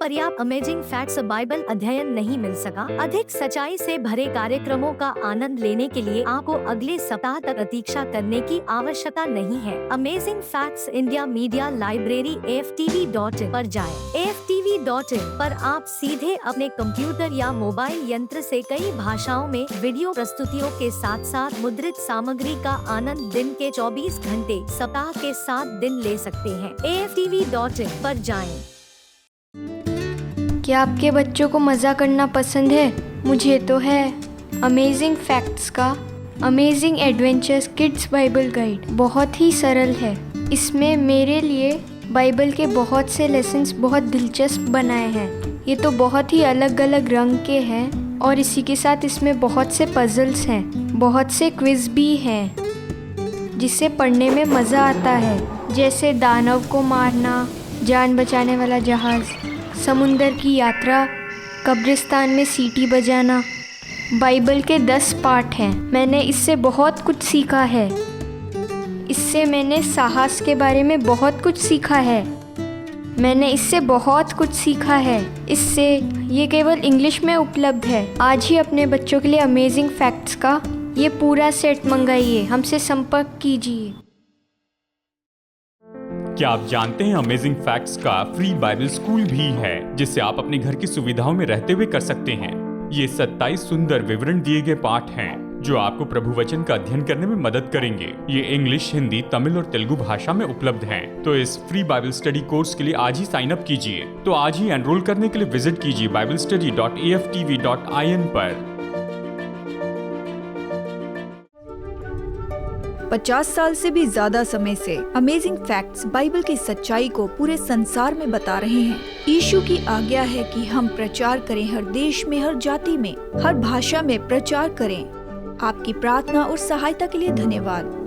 पर्याप्त अमेजिंग फैक्ट्स बाइबल अध्ययन नहीं मिल सका? अधिक सच्चाई से भरे कार्यक्रमों का आनंद लेने के लिए आपको अगले सप्ताह तक प्रतीक्षा करने की आवश्यकता नहीं है। Amazing facts India media library AFTV.in पर जाएं। AFTV AFTV.in पर आप सीधे अपने कंप्यूटर या मोबाइल यंत्र से कई भाषाओं में वीडियो प्रस्तुतियों के साथ साथ मुद्रित सामग्री का आनंद दिन के 24 घंटे सप्ताह के 7 दिन ले सकते हैं। AFTV.in पर जाएं। क्या आपके बच्चों को मज़ा करना पसंद है? मुझे तो है। अमेजिंग फैक्ट्स का amazing adventures kids Bible guide बहुत ही सरल है। इसमें मेरे लिए बाइबल के बहुत से लेसन्स बहुत दिलचस्प बनाए हैं। ये तो बहुत ही अलग अलग रंग के हैं और इसी के साथ इसमें बहुत से पजल्स हैं, बहुत से क्विज भी हैं जिससे पढ़ने में मज़ा आता है, जैसे दानव को मारना, जान बचाने वाला जहाज़, समुंदर की यात्रा, कब्रिस्तान में सीटी बजाना। बाइबल के 10 पार्ट हैं। मैंने इससे बहुत कुछ सीखा है। इससे मैंने साहस के बारे में बहुत कुछ सीखा है। मैंने इससे बहुत कुछ सीखा है। इससे ये केवल इंग्लिश में उपलब्ध है। आज ही अपने बच्चों के लिए अमेजिंग फैक्ट्स का ये पूरा सेट मंगाइए। हमसे संपर्क कीजिए। क्या आप जानते हैं अमेजिंग फैक्ट्स का फ्री बाइबल स्कूल भी है, जिससे आप अपने घर की सुविधाओं में रहते हुए कर सकते हैं। ये 27 सुंदर विवरण दिए गए पाठ हैं जो आपको प्रभु वचन का अध्ययन करने में मदद करेंगे। ये इंग्लिश, हिंदी, तमिल और तेलुगु भाषा में उपलब्ध हैं। तो इस फ्री बाइबल स्टडी कोर्स के लिए आज ही साइन अप कीजिए। तो आज ही एनरोल करने के लिए विजिट कीजिए biblestudy.aftv.in पर। 50 साल से भी ज्यादा समय से अमेजिंग फैक्ट्स बाइबल की सच्चाई को पूरे संसार में बता रहे हैं। यीशु की आज्ञा है कि हम प्रचार करें, हर देश में, हर जाति में, हर भाषा में प्रचार करें। आपकी प्रार्थना और सहायता के लिए धन्यवाद।